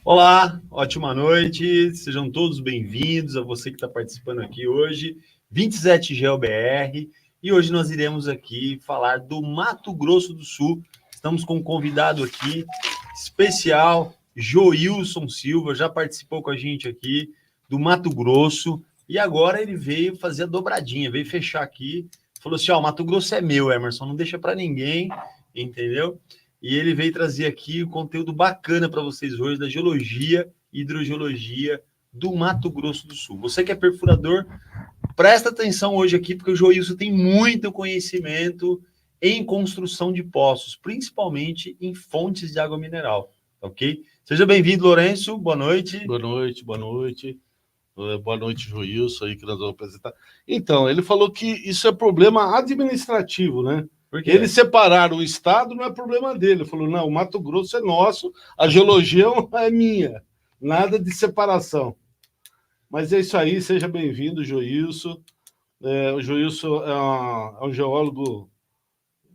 Olá, ótima noite, sejam todos bem-vindos a você que está participando aqui hoje, 27 GeoBR, e hoje nós iremos aqui falar do Mato Grosso do Sul. Estamos com um convidado aqui especial, Joilson Silva, já participou com a gente aqui do Mato Grosso, e agora ele veio fazer a dobradinha, veio fechar aqui, falou assim, ó, Mato Grosso é meu, Emerson, não deixa para ninguém, entendeu? E ele veio trazer aqui um conteúdo bacana para vocês hoje da geologia e hidrogeologia do Mato Grosso do Sul. Você que é perfurador, presta atenção hoje aqui, porque o Joilson tem muito conhecimento em construção de poços, principalmente em fontes de água mineral, ok? Seja bem-vindo, Lourenço, boa noite. Boa noite, boa noite. Boa noite, Joilson, aí que nós vamos apresentar. Então, ele falou que isso é problema administrativo, né? Por quê? Eles separaram o Estado, não é problema dele. Ele falou, não, o Mato Grosso é nosso, a geologia é minha. Nada de separação. Mas é isso aí, seja bem-vindo, Joilson. O Joilson é um geólogo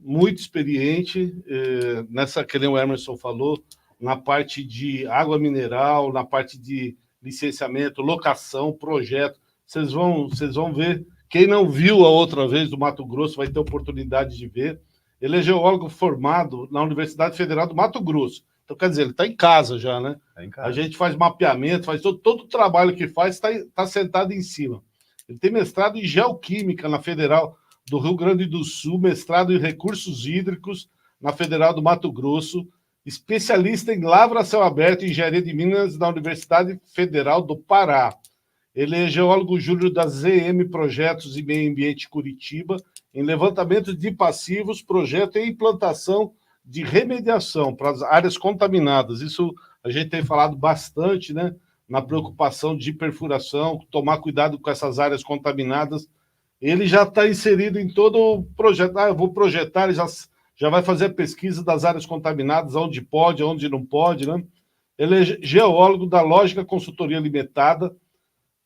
muito experiente, nessa que o Emerson falou, na parte de água mineral, na parte de licenciamento, locação, projeto. Vocês vão ver. Quem não viu a outra vez do Mato Grosso vai ter oportunidade de ver. Ele é geólogo formado na Universidade Federal do Mato Grosso. Então, quer dizer, ele está em casa já, né? Tá em casa. A gente faz mapeamento, faz todo o trabalho que faz, está sentado em cima. Ele tem mestrado em Geoquímica na Federal do Rio Grande do Sul, mestrado em Recursos Hídricos na Federal do Mato Grosso, especialista em lavra a céu aberto e engenharia de minas na Universidade Federal do Pará. Ele é geólogo júnior da ZM Projetos e Meio Ambiente Curitiba, em levantamento de passivos, projeto e implantação de remediação para as áreas contaminadas. Isso a gente tem falado bastante, né? Na preocupação de perfuração, tomar cuidado com essas áreas contaminadas. Ele já está inserido em todo o projeto. Eu vou projetar, ele já vai fazer a pesquisa das áreas contaminadas, onde pode, onde não pode, né? Ele é geólogo da Lógica Consultoria Limitada,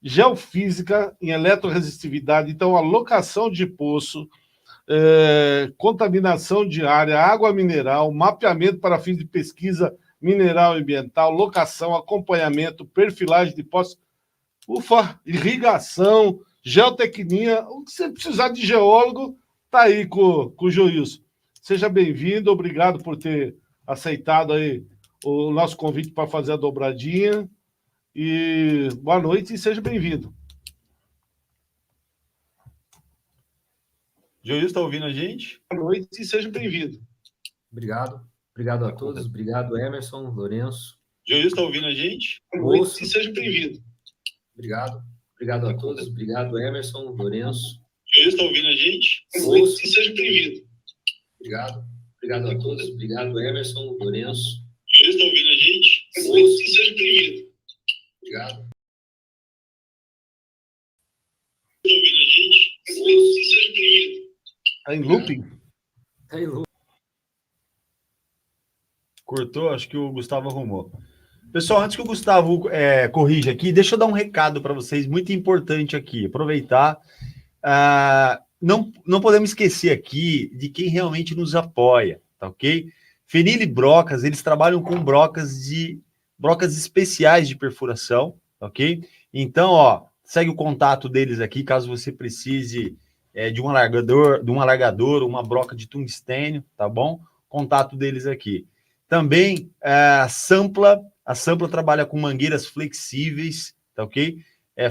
geofísica em eletroresistividade, então a locação de poço, contaminação de área, água mineral, mapeamento para fins de pesquisa mineral e ambiental, locação, acompanhamento, perfilagem de poços, irrigação, geotecnia, o que você precisar de geólogo, está aí com o Joilson. Seja bem-vindo, obrigado por ter aceitado aí o nosso convite para fazer a dobradinha. E boa noite e seja bem-vindo. Joilson, está ouvindo a gente? Boa noite e seja bem-vindo. Obrigado a todos, obrigado Emerson, Lourenço. Joilson, está ouvindo a gente? Boa noite e seja bem-vindo. Obrigado a todos, obrigado Emerson, Lourenço. Joilson, está ouvindo a gente? Boa noite e seja bem-vindo. Obrigado a todos, obrigado Emerson, Lourenço. Joilson, está ouvindo a gente? Boa noite e seja bem-vindo. Obrigado. Está ouvindo a gente? Boa noite e seja bem-vindo. Está em looping? Tá aí, Lu. Cortou, acho que o Gustavo arrumou. Pessoal, antes que o Gustavo corrija aqui, deixa eu dar um recado para vocês, muito importante aqui, aproveitar. Não podemos esquecer aqui de quem realmente nos apoia, tá ok? Fenil e Brocas, eles trabalham com brocas especiais de perfuração, ok? Então, ó, segue o contato deles aqui, caso você precise de um alargador, uma broca de tungstênio, tá bom? Contato deles aqui. Também a Sampla trabalha com mangueiras flexíveis, tá ok?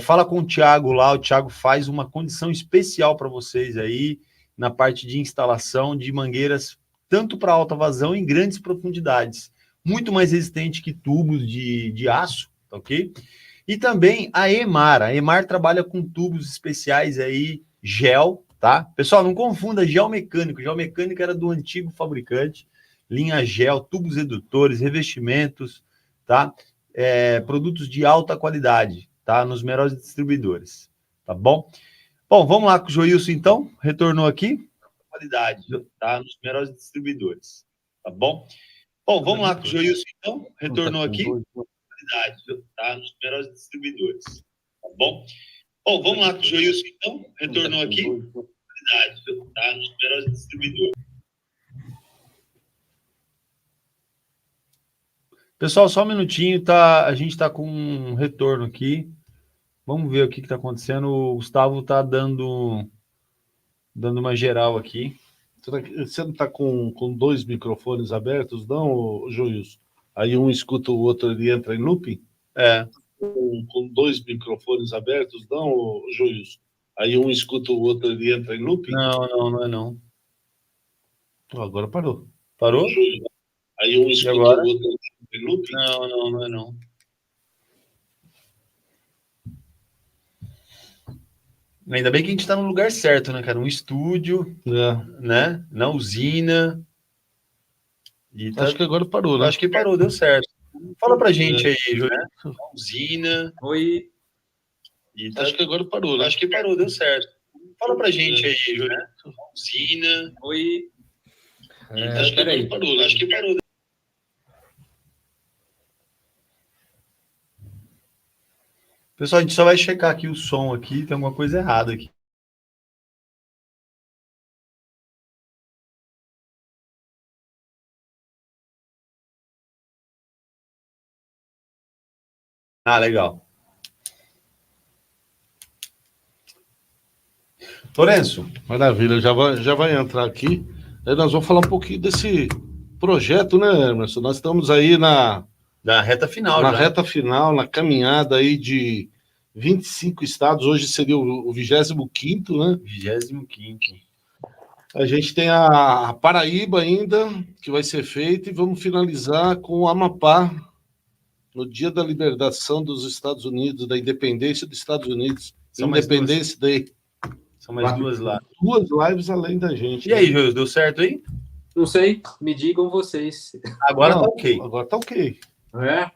Fala com o Thiago lá, o Thiago faz uma condição especial para vocês aí, na parte de instalação de mangueiras, tanto para alta vazão em grandes profundidades, muito mais resistente que tubos de aço, tá ok? E também a EMAR trabalha com tubos especiais aí, gel, tá? Pessoal, não confunda geomecânico era do antigo fabricante, linha gel, tubos redutores, revestimentos, tá? Produtos de alta qualidade, tá? Nos melhores distribuidores, tá bom? Bom, vamos lá com o Joilson, então. Retornou aqui. Qualidade, tá? Nos melhores distribuidores, tá bom? Bom, vamos lá com o Joilson, então. Retornou aqui. Qualidade, tá? Nos melhores distribuidores, tá bom? Bom, vamos lá com o Joilson, então. Retornou aqui. Qualidade, tá? Nos melhores distribuidores. Pessoal, só um minutinho, tá? A gente está com um retorno aqui. Vamos ver o que está acontecendo. O Gustavo está dando uma geral aqui. Você não está com dois microfones abertos, não, Joilson? Aí um escuta o outro, ele entra em looping? É. Com dois microfones abertos, não, Joilson? Aí um escuta o outro, ele entra em looping? Não é não. Agora parou. Parou? Aí um escuta agora? O outro, ele entra em looping? Não é não. Ainda bem que a gente está no lugar certo, né, cara? Um estúdio, né? Na usina. E tá... Acho que agora parou, né? Acho que parou, deu certo. Fala pra gente aí, Júlio. Na usina. Oi. E tá... Acho que agora parou, né? Acho que parou, deu certo. Fala pra gente aí, Júlio. Na usina. Oi. Acho que agora parou, né? Acho que parou. Pessoal, a gente só vai checar aqui o som aqui, tem alguma coisa errada aqui. Ah, legal. Lourenço. Maravilha, já vai entrar aqui. Aí nós vamos falar um pouquinho desse projeto, né, Emerson? Nós estamos aí na reta final. Reta final, na caminhada aí de 25 estados. Hoje seria o 25º, né? 25º. A gente tem a Paraíba ainda, que vai ser feita, e vamos finalizar com o Amapá, no dia da libertação dos Estados Unidos, da independência dos Estados Unidos. Independência Day. São mais duas lives. Duas lives além da gente. E aí, Júlio, deu certo aí? Não sei, me digam vocês. Agora tá ok. Agora tá ok. É?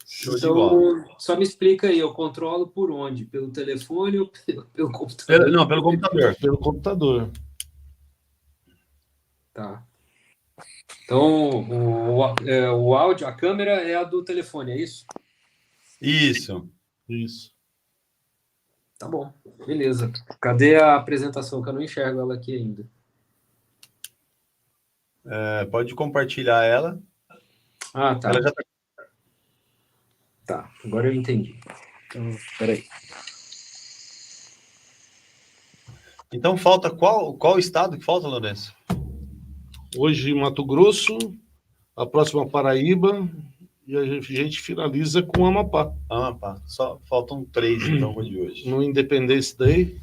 Show de bola. Só me explica aí, eu controlo por onde? Pelo telefone ou pelo computador? Não, pelo computador. Pelo computador. Tá. Então, o áudio, a câmera é a do telefone, é isso? Isso. Tá bom, beleza. Cadê a apresentação? Que eu não enxergo ela aqui ainda. Pode compartilhar ela. Ah, tá. Ela já tá... Tá, agora eu entendi. Então, peraí. Então falta qual estado que falta, Lourenço? Hoje Mato Grosso, a próxima Paraíba, e a gente finaliza com Amapá. Amapá. Só faltam 3, então, de hoje. No Independence Day,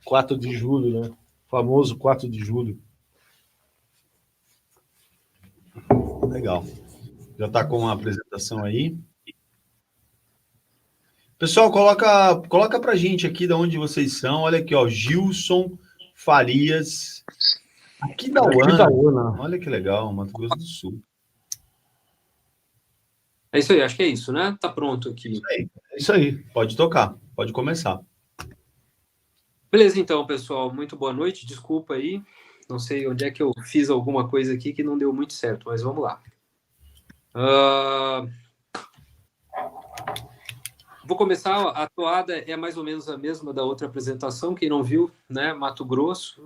4 de julho, né? Famoso 4 de julho. Legal. Já está com a apresentação aí. Pessoal, coloca pra gente aqui de onde vocês são. Olha aqui, ó, Gilson Farias. Aqui da UANA. Olha que legal, Mato Grosso do Sul. É isso aí, acho que é isso, né? Tá pronto aqui. É isso aí. Pode tocar, pode começar. Beleza, então, pessoal. Muito boa noite. Desculpa aí. Não sei onde é que eu fiz alguma coisa aqui que não deu muito certo, mas vamos lá. Vou começar. A toada é mais ou menos a mesma da outra apresentação. Quem não viu, né? Mato Grosso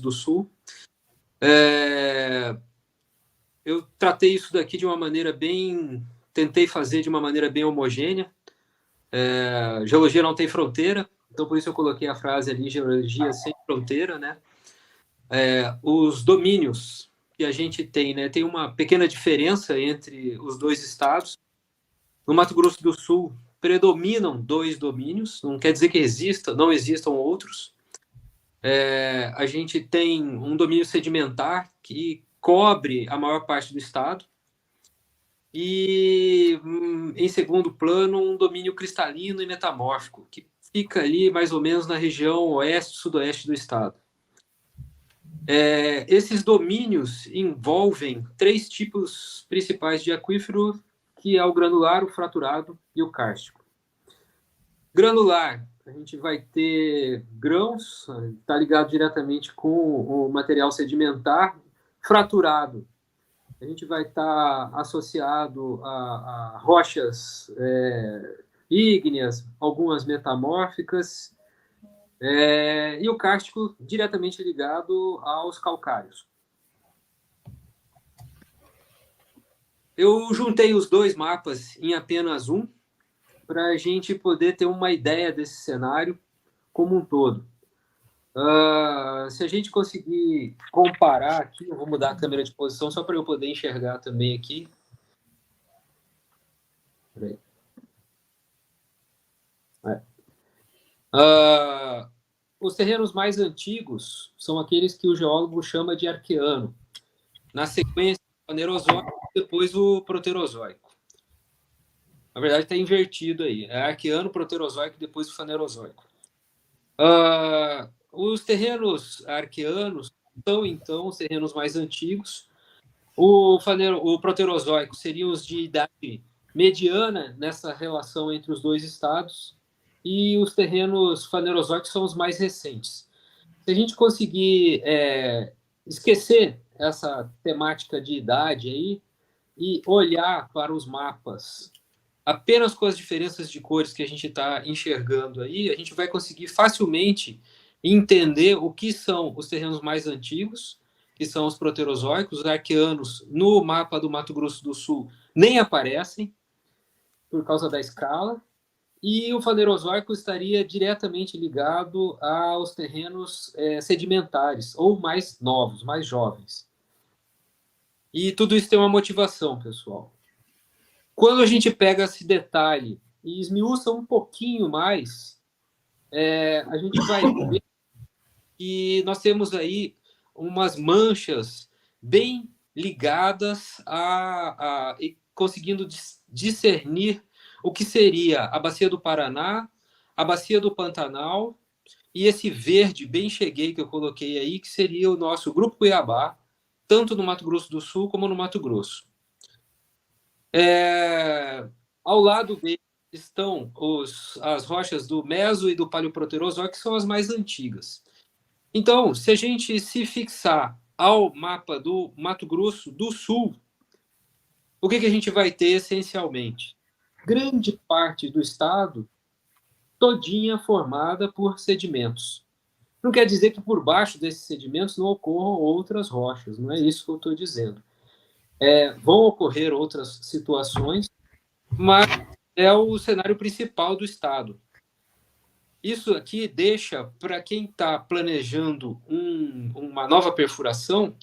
do Sul. Eu tratei isso daqui de uma maneira tentei fazer de uma maneira bem homogênea. Geologia não tem fronteira, então por isso eu coloquei a frase ali, geologia sem fronteira, né? Os domínios que a gente tem, né? Tem uma pequena diferença entre os dois estados. No Mato Grosso do Sul, predominam 2 domínios, não quer dizer que não existam outros. A gente tem um domínio sedimentar que cobre a maior parte do estado e, em segundo plano, um domínio cristalino e metamórfico, que fica ali mais ou menos na região oeste-sudoeste do estado. Esses domínios envolvem 3 tipos principais de aquífero, que é o granular, o fraturado e o kárstico. Granular, a gente vai ter grãos, está ligado diretamente com o material sedimentar. Fraturado, a gente vai estar associado a rochas ígneas, algumas metamórficas, e o kárstico diretamente ligado aos calcários. Eu juntei os dois mapas em apenas um, para a gente poder ter uma ideia desse cenário como um todo. Se a gente conseguir comparar aqui, eu vou mudar a câmera de posição só para eu poder enxergar também aqui. Os terrenos mais antigos são aqueles que o geólogo chama de arqueano. Na sequência, o Fanerozoico, depois o Proterozoico. Na verdade, está invertido aí. É arqueano, Proterozoico, depois o Fanerozoico. Os terrenos arqueanos são, então, os terrenos mais antigos. O Proterozoico seriam os de idade mediana nessa relação entre os dois estados, e os terrenos fanerozoicos são os mais recentes. Se a gente conseguir esquecer essa temática de idade aí e olhar para os mapas apenas com as diferenças de cores que a gente está enxergando aí, a gente vai conseguir facilmente entender o que são os terrenos mais antigos, que são os proterozoicos. Os arqueanos, no mapa do Mato Grosso do Sul, nem aparecem, por causa da escala, e o Fanerozoico estaria diretamente ligado aos terrenos sedimentares, ou mais novos, mais jovens. E tudo isso tem uma motivação, pessoal. Quando a gente pega esse detalhe e esmiuça um pouquinho mais, a gente vai ver que nós temos aí umas manchas bem ligadas e conseguindo discernir o que seria a Bacia do Paraná, a Bacia do Pantanal e esse verde bem cheguei que eu coloquei aí, que seria o nosso Grupo Cuiabá, tanto no Mato Grosso do Sul como no Mato Grosso. Ao lado dele estão as rochas do Meso e do Paleoproterozoico, que são as mais antigas. Então, se a gente se fixar ao mapa do Mato Grosso do Sul, o que a gente vai ter essencialmente? Grande parte do estado todinha formada por sedimentos. Não quer dizer que por baixo desses sedimentos não ocorram outras rochas, não é isso que eu estou dizendo. Vão ocorrer outras situações, mas é o cenário principal do estado. Isso aqui deixa, para quem está planejando uma nova perfuração,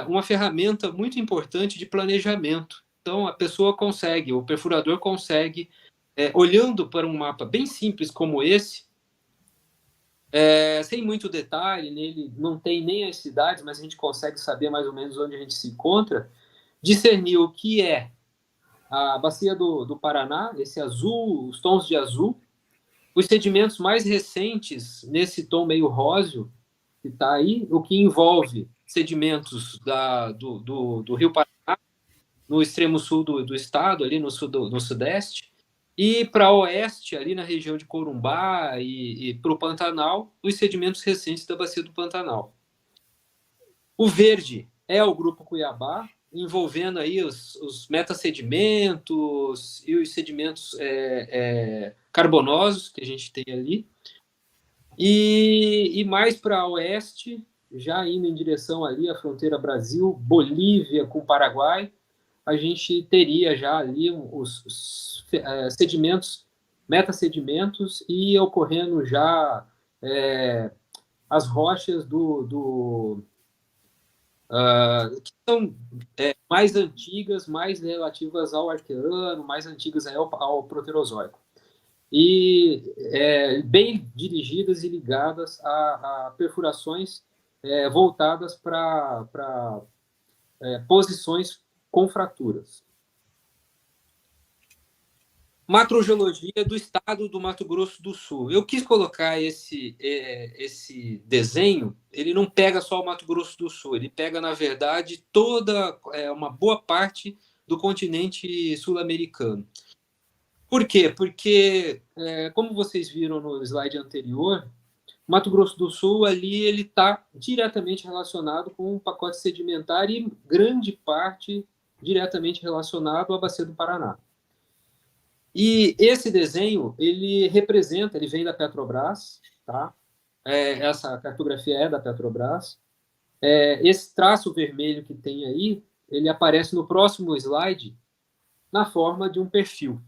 uma ferramenta muito importante de planejamento. Então, a pessoa consegue, o perfurador consegue, olhando para um mapa bem simples como esse, sem muito detalhe, nele não tem nem as cidades, mas a gente consegue saber mais ou menos onde a gente se encontra, discernir o que é a bacia do Paraná, esse azul, os tons de azul, os sedimentos mais recentes nesse tom meio róseo que está aí, o que envolve sedimentos do Rio Paraná, no extremo sul do estado, ali no sudeste, e para oeste, ali na região de Corumbá e para o Pantanal, os sedimentos recentes da bacia do Pantanal. O verde é o Grupo Cuiabá, envolvendo aí os metasedimentos e os sedimentos carbonosos que a gente tem ali. E mais para oeste, já indo em direção ali à fronteira Brasil, Bolívia com Paraguai, a gente teria já ali os sedimentos, metasedimentos, e ocorrendo já as rochas que são mais antigas, mais relativas ao arqueano, mais antigas ao proterozoico. E bem dirigidas e ligadas a perfurações voltadas para posições com fraturas. Macrogeologia do estado do Mato Grosso do Sul. Eu quis colocar esse desenho, ele não pega só o Mato Grosso do Sul, ele pega, na verdade, uma boa parte do continente sul-americano. Por quê? Porque, como vocês viram no slide anterior, Mato Grosso do Sul ali ele está diretamente relacionado com um pacote sedimentar e grande parte diretamente relacionado à Bacia do Paraná. E esse desenho, ele vem da Petrobras, tá? Essa cartografia é da Petrobras. Esse traço vermelho que tem aí ele aparece no próximo slide na forma de um perfil.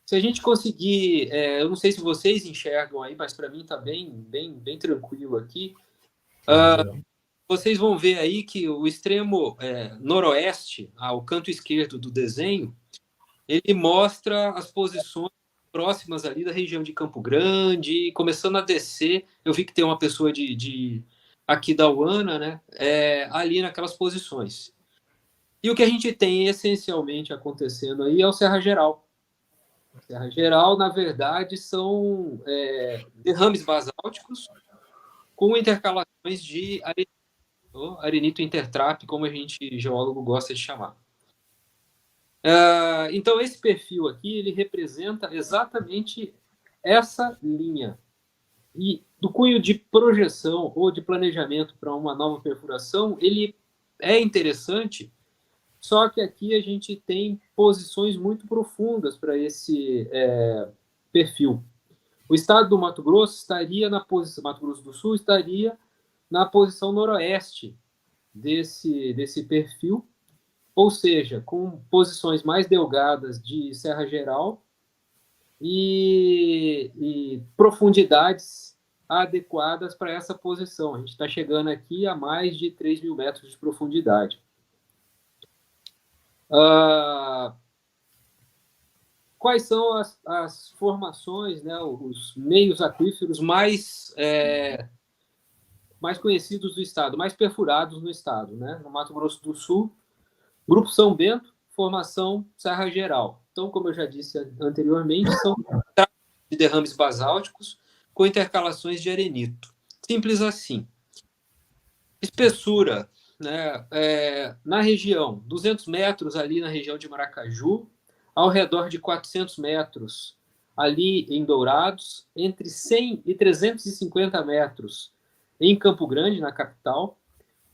Se a gente conseguir, eu não sei se vocês enxergam aí, mas para mim está bem tranquilo aqui. Vocês vão ver aí que o extremo noroeste, ao canto esquerdo do desenho, ele mostra as posições próximas ali da região de Campo Grande, começando a descer. Eu vi que tem uma pessoa aqui da UANA, né, ali naquelas posições. E o que a gente tem essencialmente acontecendo aí é o Serra Geral. Serra Geral, na verdade, são derrames basálticos com intercalações de arenito intertrap, como a gente, geólogo, gosta de chamar. Então, esse perfil aqui, ele representa exatamente essa linha. E do cunho de projeção ou de planejamento para uma nova perfuração, ele é interessante, só que aqui a gente tem posições muito profundas para esse perfil. O estado do Mato Grosso estaria na posição, Mato Grosso do Sul estaria na posição noroeste desse perfil, ou seja, com posições mais delgadas de Serra Geral e profundidades adequadas para essa posição. A gente está chegando aqui a mais de 3.000 metros de profundidade. Quais são as formações, né, os meios aquíferos mais conhecidos do estado, mais perfurados no estado, né? No Mato Grosso do Sul, Grupo São Bento, formação Serra Geral. Então, como eu já disse anteriormente, são de derrames basálticos com intercalações de arenito. Simples assim. Espessura, né, na região, 200 metros ali na região de Maracaju, ao redor de 400 metros ali em Dourados, entre 100 e 350 metros em Campo Grande, na capital,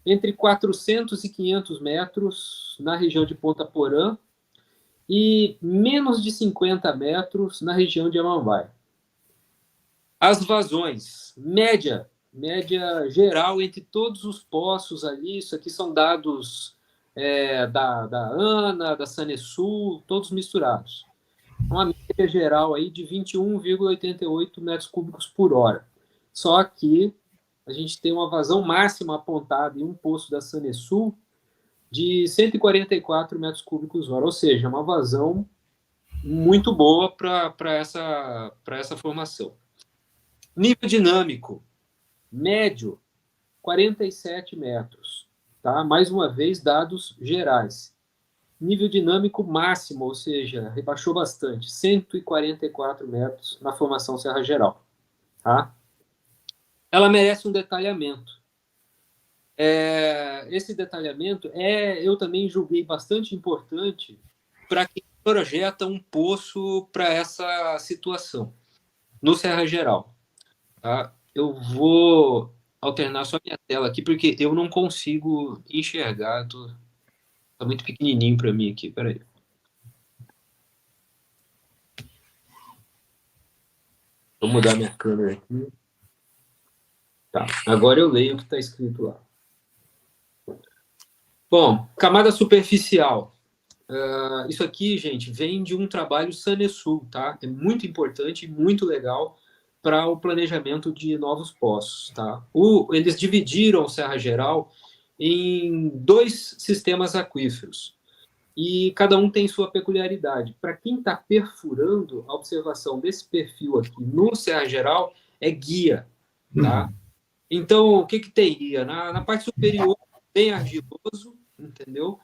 entre 400 e 500 metros na região de Ponta Porã e menos de 50 metros na região de Amambai. As vazões, média geral entre todos os poços ali, isso aqui são dados da ANA, da Sanesul, todos misturados. Uma média geral aí de 21,88 metros cúbicos por hora. Só que a gente tem uma vazão máxima apontada em um poço da Sanesul de 144 metros cúbicos hora, ou seja, uma vazão muito boa para essa formação. Nível dinâmico, médio, 47 metros. Tá? Mais uma vez, dados gerais. Nível dinâmico máximo, ou seja, rebaixou bastante, 144 metros na formação Serra Geral. Tá? Ela merece um detalhamento. Esse detalhamento eu também julguei bastante importante para quem projeta um poço para essa situação, no Serra Geral. Tá? Eu vou alternar só minha tela aqui, porque eu não consigo enxergar. Tá muito pequenininho para mim aqui, peraí. Vou mudar minha câmera aqui. Tá, agora eu leio o que está escrito lá. Bom, camada superficial. Isso aqui, gente, vem de um trabalho Sanesul, tá? É muito importante e muito legal para o planejamento de novos poços, tá? Eles dividiram Serra Geral em 2 sistemas aquíferos e cada um tem sua peculiaridade. Para quem está perfurando, a observação desse perfil aqui no Serra Geral é guia, tá? Então, o que teria? Na parte superior, bem argiloso, entendeu?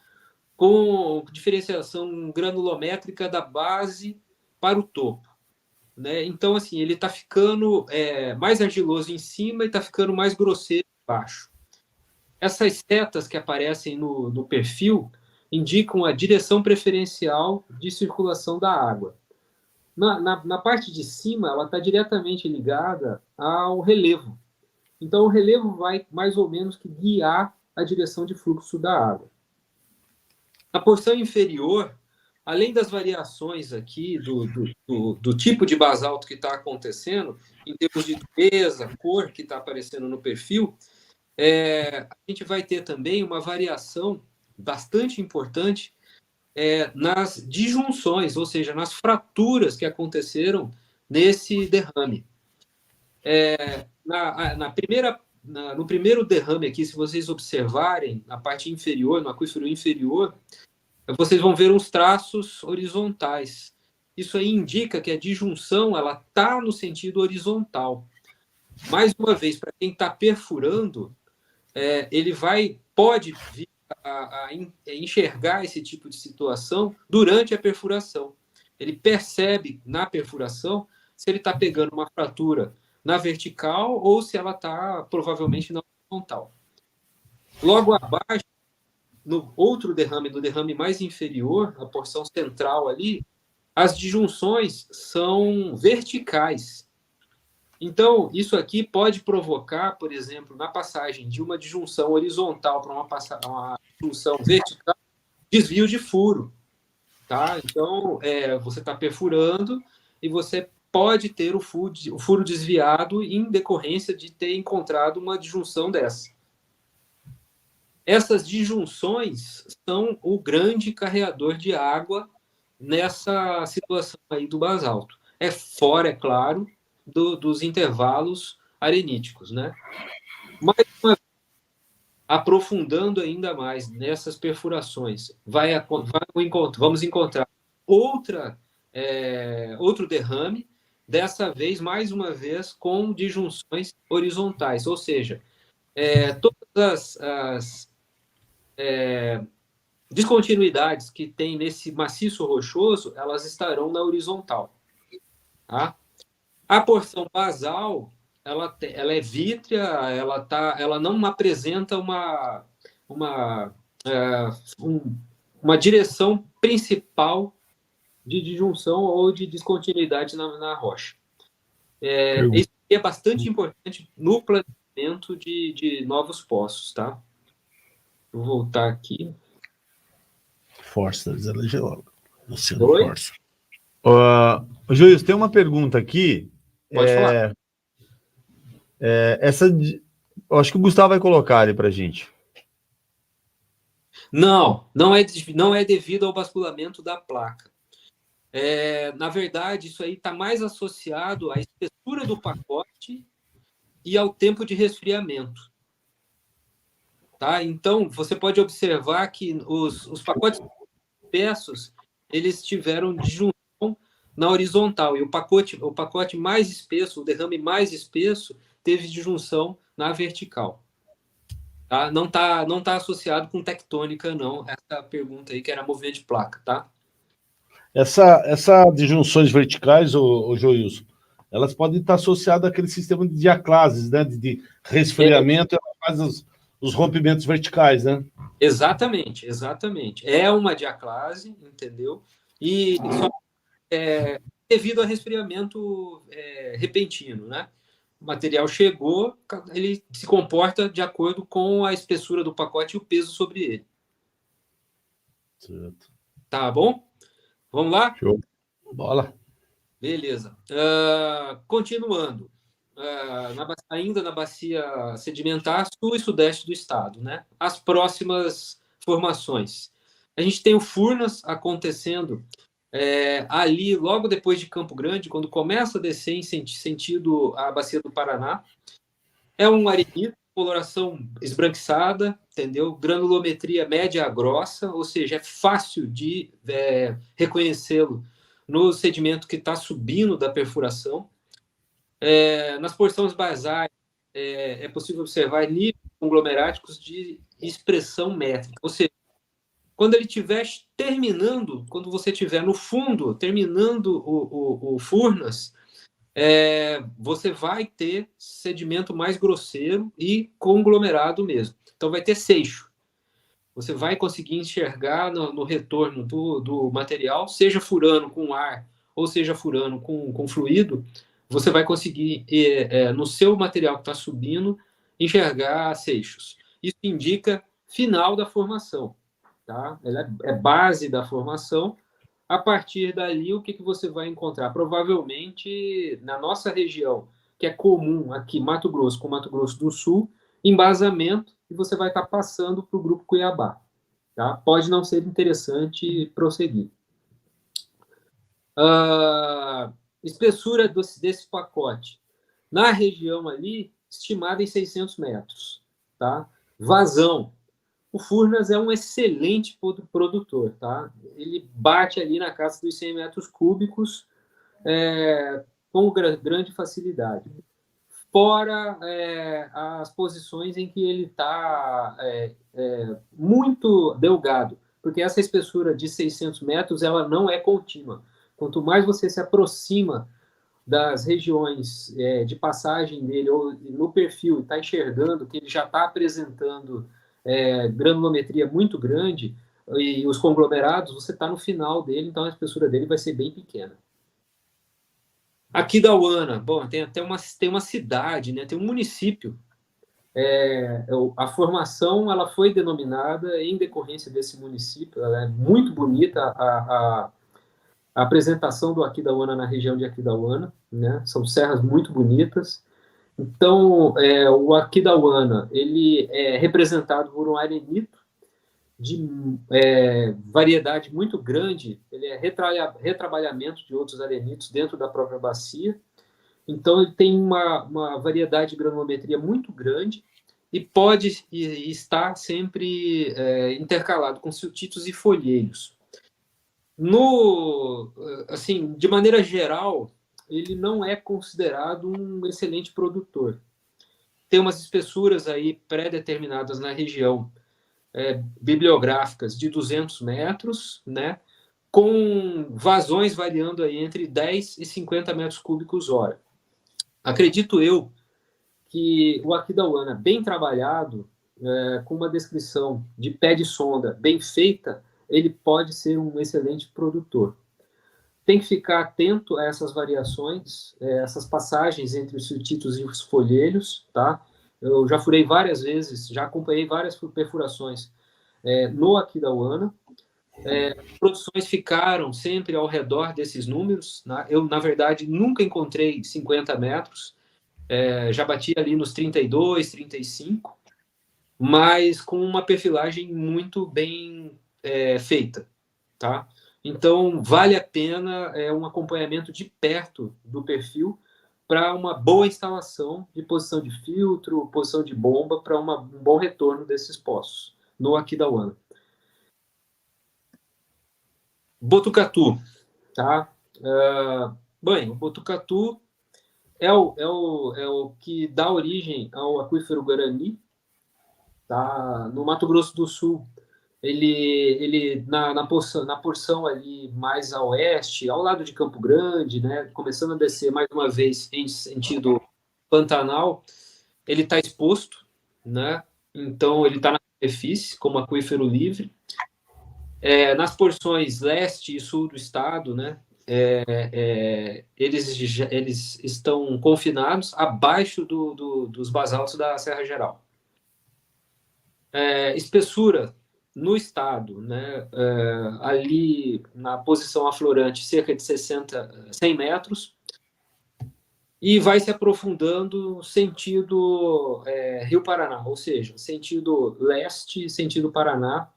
Com diferenciação granulométrica da base para o topo. Né? Então, assim, ele está ficando mais argiloso em cima e está ficando mais grosseiro embaixo. Essas setas que aparecem no perfil indicam a direção preferencial de circulação da água. Na parte de cima, ela está diretamente ligada ao relevo. Então, o relevo vai mais ou menos que guiar a direção de fluxo da água. Na porção inferior, além das variações aqui do tipo de basalto que está acontecendo, em termos de dureza, cor que está aparecendo no perfil, a gente vai ter também uma variação bastante importante nas disjunções, ou seja, nas fraturas que aconteceram nesse derrame. No primeiro derrame aqui, se vocês observarem, na parte inferior, no aquífero inferior, vocês vão ver uns traços horizontais. Isso aí indica que a disjunção ela está no sentido horizontal. Mais uma vez, para quem está perfurando, ele pode vir a enxergar esse tipo de situação durante a perfuração. Ele percebe na perfuração se ele está pegando uma fratura na vertical ou se ela está provavelmente na horizontal. Logo abaixo, no outro derrame, no derrame mais inferior, na porção central ali, as disjunções são verticais. Então, isso aqui pode provocar, por exemplo, na passagem de uma disjunção horizontal para uma disjunção vertical, desvio de furo. Tá? Então, você está perfurando e você pode ter o furo desviado em decorrência de ter encontrado uma disjunção dessa. Essas disjunções são o grande carreador de água nessa situação aí do basalto. Fora, é claro, dos intervalos areníticos, né? Mas, aprofundando ainda mais nessas perfurações, vamos encontrar outro derrame, dessa vez, mais uma vez, com disjunções horizontais, ou seja, todas as descontinuidades que tem nesse maciço rochoso, elas estarão na horizontal. Tá? A porção basal, ela é vítrea, ela não apresenta uma direção principal de disjunção ou de descontinuidade na rocha. Isso é bastante importante no planejamento de novos poços, tá? Vou voltar aqui. Força, Luciano, Oi? força. Juiz, tem uma pergunta aqui. Pode falar. Eu acho que o Gustavo vai colocar ali para a gente. Não é devido ao basculamento da placa. Na verdade, isso aí está mais associado à espessura do pacote e ao tempo de resfriamento. Tá? Então, você pode observar que os pacotes espessos, eles tiveram disjunção na horizontal, e o pacote mais espesso, o derrame mais espesso, teve disjunção na vertical. Tá? Não tá associado com tectônica, não, essa pergunta aí, que era movimento de placa, tá? Essa disjunções verticais, ô Joilson, elas podem estar associadas àquele sistema de diaclases, né? De resfriamento, ela faz os rompimentos verticais, né? Exatamente. É uma diaclase, entendeu? E só devido a resfriamento repentino, né? O material chegou, ele se comporta de acordo com a espessura do pacote e o peso sobre ele. Certo. Tá bom? Vamos lá? Show. Bola. Beleza. Continuando. Ainda na bacia sedimentar sul e sudeste do estado, né? As próximas formações. A gente tem o Furnas acontecendo ali logo depois de Campo Grande, quando começa a descer em sentido a bacia do Paraná. É um arenito, coloração esbranquiçada, entendeu? Granulometria média a grossa, ou seja, é fácil de reconhecê-lo no sedimento que está subindo da perfuração. Nas porções basais, é possível observar níveis conglomeráticos de expressão métrica, ou seja, quando ele estiver terminando, quando você estiver no fundo, terminando o Furnas, você vai ter sedimento mais grosseiro e conglomerado mesmo. Então, vai ter seixo. Você vai conseguir enxergar no retorno do material, seja furando com ar ou seja furando com fluido, você vai conseguir, no seu material que está subindo, enxergar seixos. Isso indica final da formação. Tá? Ela é base da formação. A partir dali, o que você vai encontrar? Provavelmente, na nossa região, que é comum aqui, Mato Grosso com Mato Grosso do Sul, embasamento, e você vai estar passando para o Grupo Cuiabá. tá? Pode não ser interessante prosseguir. Espessura desse pacote, na região ali, estimada em 600 metros, tá? Vazão. O Furnas é um excelente produtor, tá? Ele bate ali na casa dos 100 metros cúbicos com grande facilidade. Fora as posições em que ele está muito delgado, porque essa espessura de 600 metros ela não é contínua. Quanto mais você se aproxima das regiões de passagem dele, ou no perfil, está enxergando que ele já está apresentando granulometria muito grande, e os conglomerados, você está no final dele, então a espessura dele vai ser bem pequena. Aquidauana, bom, tem uma cidade, né, tem um município. A formação ela foi denominada em decorrência desse município, ela é muito bonita, a apresentação do Aquidauana na região de Aquidauana, né? São serras muito bonitas. Então, o Aquidauana ele é representado por um arenito de variedade muito grande, ele é retrabalhamento de outros arenitos dentro da própria bacia. Então, ele tem uma variedade de granulometria muito grande e pode estar sempre intercalado com siltitos e folheiros. Assim, de maneira geral, ele não é considerado um excelente produtor. Tem umas espessuras aí pré-determinadas na região bibliográficas de 200 metros, né, com vazões variando aí entre 10 e 50 metros cúbicos hora. Acredito eu que o Aquidauana, bem trabalhado, com uma descrição de pé de sonda bem feita, ele pode ser um excelente produtor. Tem que ficar atento a essas variações, essas passagens entre os siltitos e os folhelhos, tá? Eu já furei várias vezes, já acompanhei várias perfurações no Aquidauana. Produções ficaram sempre ao redor desses números, né? Eu, na verdade, nunca encontrei 50 metros, já bati ali nos 32, 35, mas com uma perfilagem muito bem feita, tá? Então, vale a pena um acompanhamento de perto do perfil para uma boa instalação de posição de filtro, posição de bomba, para um bom retorno desses poços no Aquidauana. Botucatu, tá? Bem, o Botucatu é o que dá origem ao aquífero Guarani, tá? No Mato Grosso do Sul. Ele na porção ali mais a oeste, ao lado de Campo Grande, né, começando a descer mais uma vez em sentido Pantanal, ele está exposto, né? Então ele está na superfície como aquífero livre. Nas porções leste e sul do estado, né, eles estão confinados abaixo dos basaltos da Serra Geral. Espessura no estado, né, ali na posição aflorante, cerca de 100 metros, e vai se aprofundando sentido Rio Paraná, ou seja, sentido leste, sentido Paraná.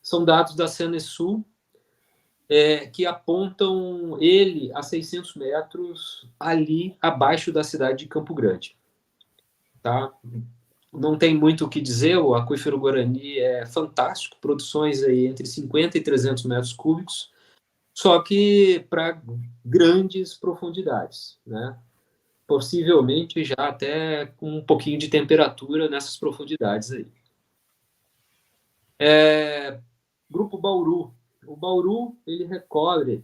São dados da Sanesul que apontam ele a 600 metros ali abaixo da cidade de Campo Grande. Tá? Não tem muito o que dizer, o aquífero Guarani é fantástico, produções aí entre 50 e 300 metros cúbicos, só que para grandes profundidades, né? Possivelmente já até com um pouquinho de temperatura nessas profundidades aí. Grupo Bauru. O Bauru, ele recobre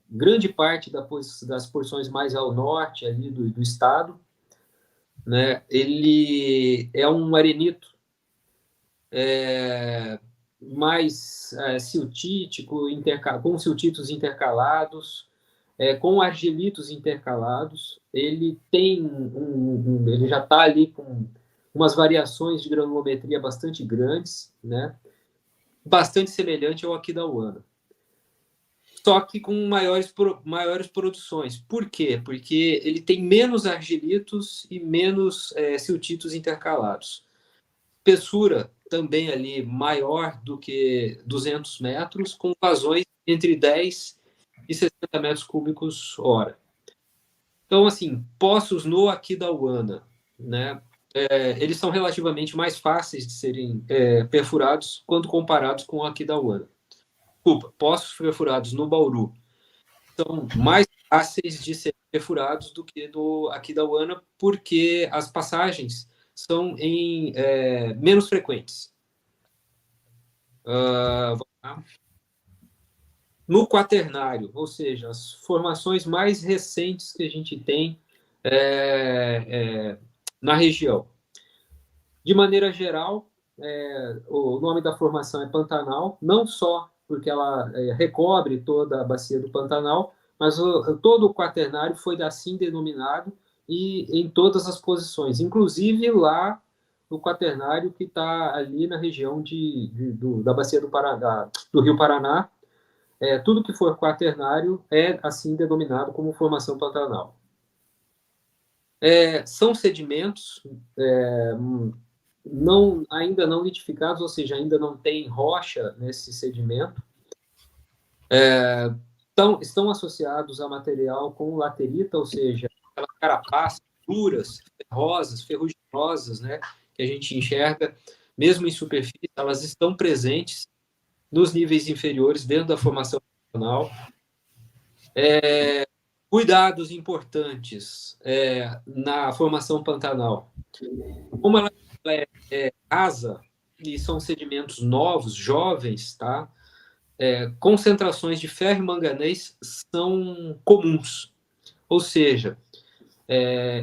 grande parte das porções mais ao norte ali do estado, né? Ele é um arenito mais siltítico, com siltitos intercalados, com argilitos intercalados. Ele tem ele já está ali com umas variações de granulometria bastante grandes, né? Bastante semelhante ao Aquidauana. Só que com maiores produções. Por quê? Porque ele tem menos argilitos e menos siltitos intercalados. Espessura também ali maior do que 200 metros, com vazões entre 10 e 60 metros cúbicos hora. Então, assim, poços no Aquidauana, né, eles são relativamente mais fáceis de serem perfurados quando comparados com o Aquidauana. Desculpa, poços perfurados no Bauru são mais fáceis de serem perfurados do que no Aquidauana, porque as passagens são menos frequentes. Vamos lá. No quaternário, ou seja, as formações mais recentes que a gente tem na região. De maneira geral, o nome da formação é Pantanal, não só porque ela recobre toda a bacia do Pantanal, mas todo o quaternário foi assim denominado e em todas as posições, inclusive lá no quaternário que está ali na região da bacia do Rio Paraná. Tudo que for quaternário é assim denominado como formação Pantanal. São sedimentos ainda não litificados, ou seja, ainda não tem rocha nesse sedimento. Estão associados a material com laterita, ou seja, aquelas carapaças duras, ferruginosas, né, que a gente enxerga, mesmo em superfície, elas estão presentes nos níveis inferiores, dentro da formação nacional. Cuidados importantes na formação Pantanal. Como ela é rasa e são sedimentos novos, jovens, tá? Concentrações de ferro e manganês são comuns. Ou seja,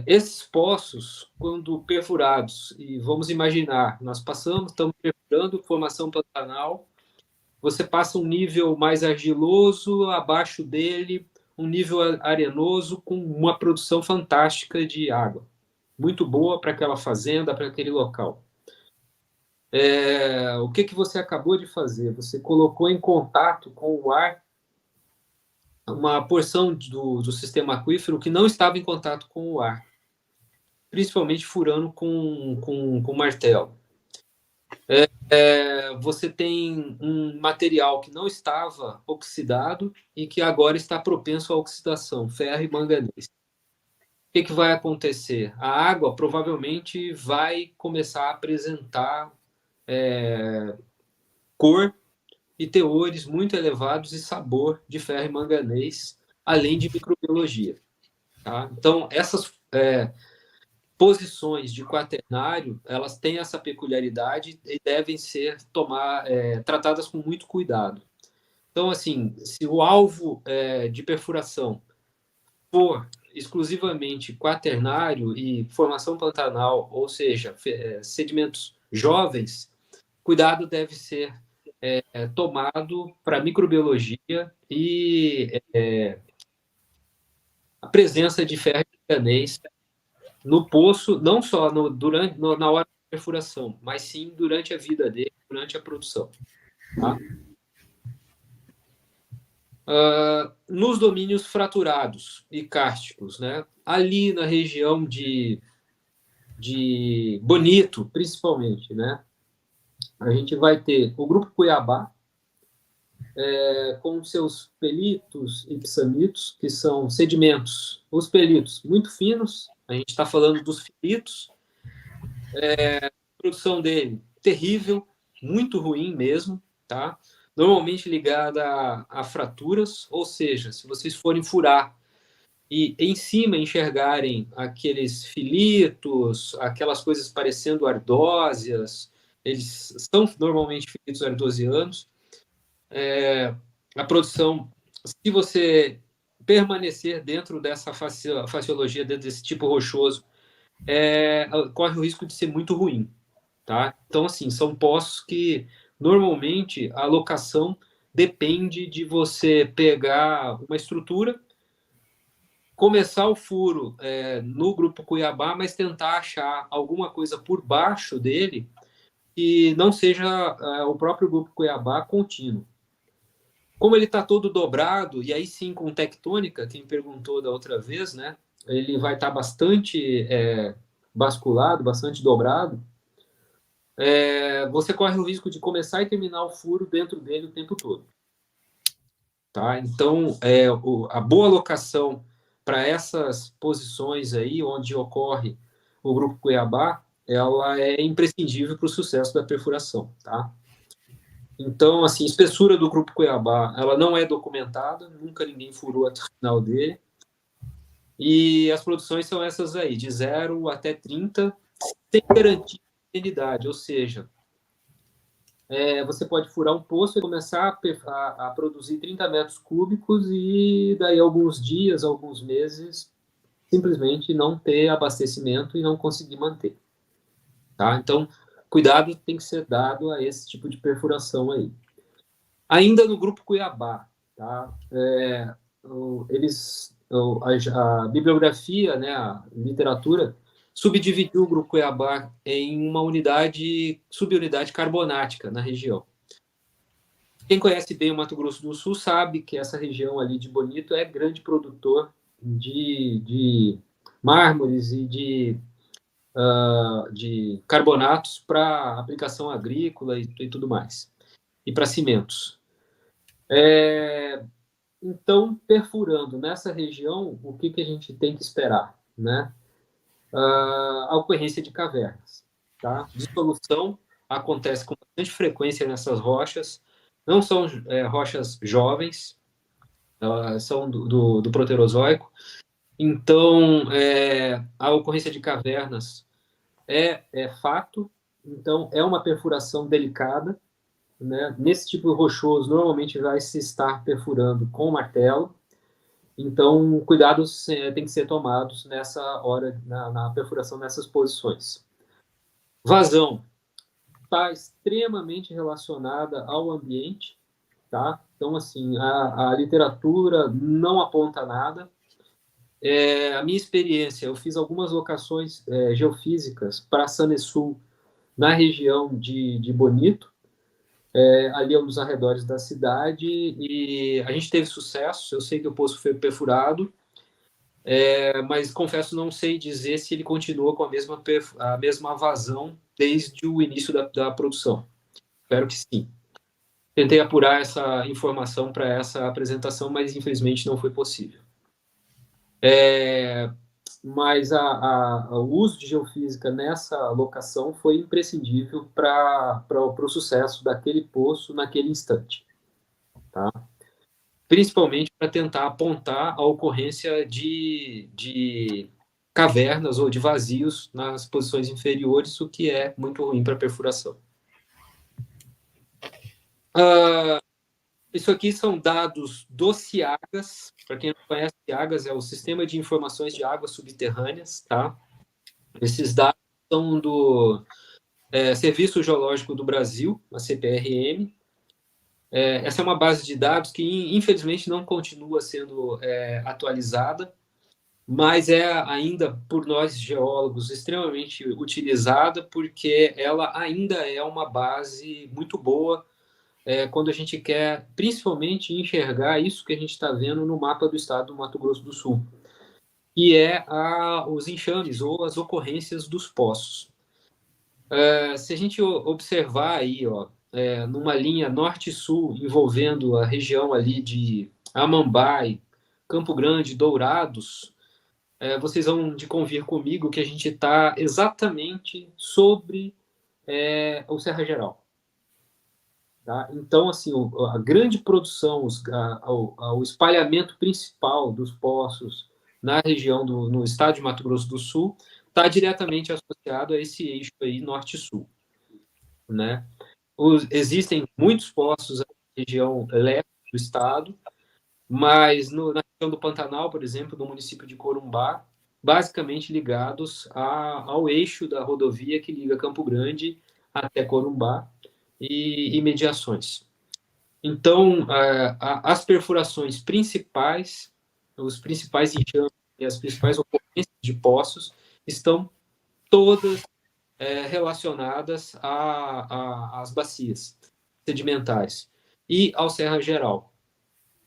esses poços, quando perfurados, e vamos imaginar, estamos perfurando formação Pantanal, você passa um nível mais argiloso, abaixo dele, um nível arenoso, com uma produção fantástica de água. Muito boa para aquela fazenda, para aquele local. O que você acabou de fazer? Você colocou em contato com o ar uma porção do sistema aquífero que não estava em contato com o ar, principalmente furando com martelo. Você tem um material que não estava oxidado e que agora está propenso à oxidação, ferro e manganês. O que vai acontecer? A água provavelmente vai começar a apresentar cor e teores muito elevados e sabor de ferro e manganês, além de microbiologia. Tá? Então, essas posições de quaternário, elas têm essa peculiaridade e devem ser tratadas com muito cuidado. Então, assim, se o alvo de perfuração for exclusivamente quaternário e formação pantanal, ou seja, sedimentos jovens, cuidado deve ser tomado para microbiologia e a presença de ferro e manganês no poço, não só na hora da perfuração, mas sim durante a vida dele, durante a produção. Tá? Nos domínios fraturados e kársticos, né? Ali na região de Bonito, principalmente, né? A gente vai ter o Grupo Cuiabá, com seus pelitos e psamitos, que são sedimentos, os pelitos muito finos, a gente está falando dos filitos, a produção dele terrível, muito ruim mesmo, tá? Normalmente ligada a fraturas, ou seja, se vocês forem furar e em cima enxergarem aqueles filitos, aquelas coisas parecendo ardósias, eles são normalmente filitos ardosianos. A produção, se você permanecer dentro dessa faciologia, dentro desse tipo rochoso, corre o risco de ser muito ruim. Tá? Então, assim, são poços que, normalmente, a locação depende de você pegar uma estrutura, começar o furo no Grupo Cuiabá, mas tentar achar alguma coisa por baixo dele que não seja o próprio Grupo Cuiabá contínuo. Como ele está todo dobrado, e aí sim com tectônica, quem perguntou da outra vez, né? Ele vai estar bastante basculado, bastante dobrado. você corre o risco de começar e terminar o furo dentro dele o tempo todo. Tá? Então, a boa locação para essas posições aí, onde ocorre o Grupo Cuiabá, ela é imprescindível para o sucesso da perfuração. Tá? Então, assim, a espessura do Grupo Cuiabá, ela não é documentada, nunca ninguém furou até o final dele. E as produções são essas aí, de 0 até 30, sem garantia de perenidade, ou seja, você pode furar um poço e começar a produzir 30 metros cúbicos e daí alguns dias, alguns meses, simplesmente não ter abastecimento e não conseguir manter. Tá? Então, cuidado tem que ser dado a esse tipo de perfuração aí. Ainda no Grupo Cuiabá, tá? A bibliografia, né, a literatura, subdividiu o Grupo Cuiabá em uma subunidade carbonática na região. Quem conhece bem o Mato Grosso do Sul sabe que essa região ali de Bonito é grande produtor de mármores e de carbonatos para aplicação agrícola e tudo mais, e para cimentos. Então, perfurando nessa região, o que a gente tem que esperar? Né? A ocorrência de cavernas. Tá? Dissolução acontece com bastante frequência nessas rochas. Não são rochas jovens, são do Proterozoico. Então, a ocorrência de cavernas é fato. Então, é uma perfuração delicada. Né? Nesse tipo rochoso, normalmente vai se estar perfurando com martelo. Então, cuidados têm que ser tomados nessa hora, na perfuração nessas posições. Vazão está extremamente relacionada ao ambiente, tá? Então, assim, a literatura não aponta nada. A minha experiência, eu fiz algumas locações geofísicas para Sanesul na região de Bonito, ali nos arredores da cidade, e a gente teve sucesso. Eu sei que o poço foi perfurado, mas confesso não sei dizer se ele continua com a mesma vazão desde o início da produção. Espero que sim. Tentei apurar essa informação para essa apresentação, mas infelizmente não foi possível. Mas o uso de geofísica nessa locação foi imprescindível para o sucesso daquele poço naquele instante. Tá? Principalmente para tentar apontar a ocorrência de cavernas ou de vazios nas posições inferiores, o que é muito ruim para a perfuração. Isso aqui são dados do CIAGAS. Para quem não conhece, CIAGAS é o Sistema de Informações de Águas Subterrâneas. Tá? Esses dados são do Serviço Geológico do Brasil, a CPRM. Essa é uma base de dados que, infelizmente, não continua sendo atualizada, mas é ainda, por nós geólogos, extremamente utilizada, porque ela ainda é uma base muito boa quando a gente quer, principalmente, enxergar isso que a gente está vendo no mapa do estado do Mato Grosso do Sul, que é os enxames ou as ocorrências dos poços. Se a gente observar aí, numa linha norte-sul, envolvendo a região ali de Amambai, Campo Grande, Dourados, vocês vão de convir comigo que a gente está exatamente sobre o Serra Geral. Tá? Então, assim, a grande produção, o espalhamento principal dos poços na região no estado de Mato Grosso do Sul está diretamente associado a esse eixo aí norte-sul. Né? Existem muitos poços na região leste do estado, mas na região do Pantanal, por exemplo, do município de Corumbá, basicamente ligados ao eixo da rodovia que liga Campo Grande até Corumbá e imediações. Então, as perfurações principais, os principais enxames e as principais ocorrências de poços estão todas relacionadas às bacias sedimentares e ao Serra Geral.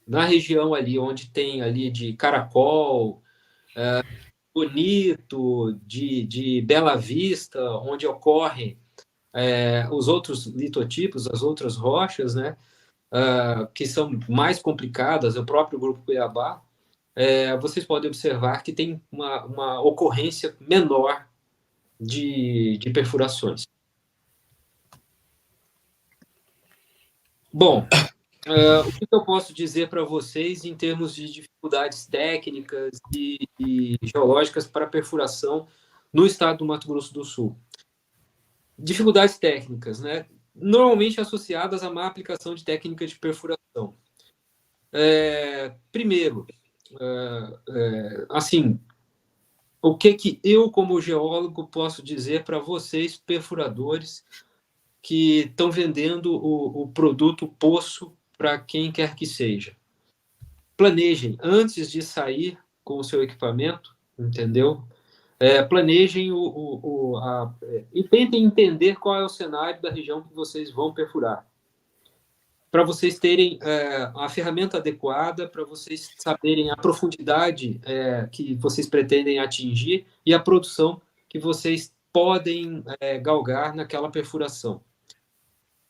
Na região ali onde tem ali de Caracol, Bonito, de Bela Vista, onde ocorre os outros litotipos, as outras rochas, né, que são mais complicadas, o próprio Grupo Cuiabá, vocês podem observar que tem uma ocorrência menor de perfurações. Bom, o que eu posso dizer para vocês em termos de dificuldades técnicas e geológicas para perfuração no estado do Mato Grosso do Sul? Dificuldades técnicas, né? Normalmente associadas à má aplicação de técnicas de perfuração. Primeiro, assim, o que eu, como geólogo, posso dizer para vocês, perfuradores, que estão vendendo o produto poço para quem quer que seja? Planejem antes de sair com o seu equipamento, entendeu? Planejem e tentem entender qual é o cenário da região que vocês vão perfurar, para vocês terem a ferramenta adequada, para vocês saberem a profundidade que vocês pretendem atingir e a produção que vocês podem galgar naquela perfuração.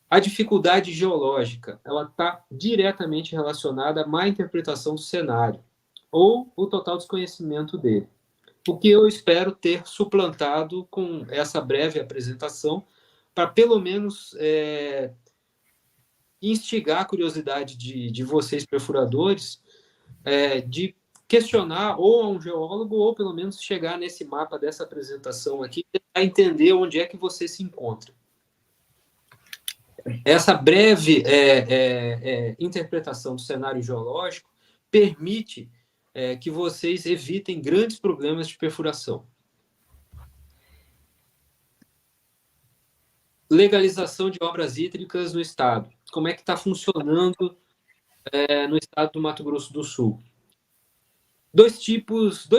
A dificuldade geológica, ela está diretamente relacionada à má interpretação do cenário ou o total desconhecimento dele. O que eu espero ter suplantado com essa breve apresentação, para pelo menos instigar a curiosidade de vocês, perfuradores, de questionar ou a um geólogo, ou pelo menos chegar nesse mapa dessa apresentação aqui, tentar entender onde é que você se encontra. Essa breve interpretação do cenário geológico permite que vocês evitem grandes problemas de perfuração. Legalização de obras hídricas no estado. Como é que está funcionando no estado do Mato Grosso do Sul? Dois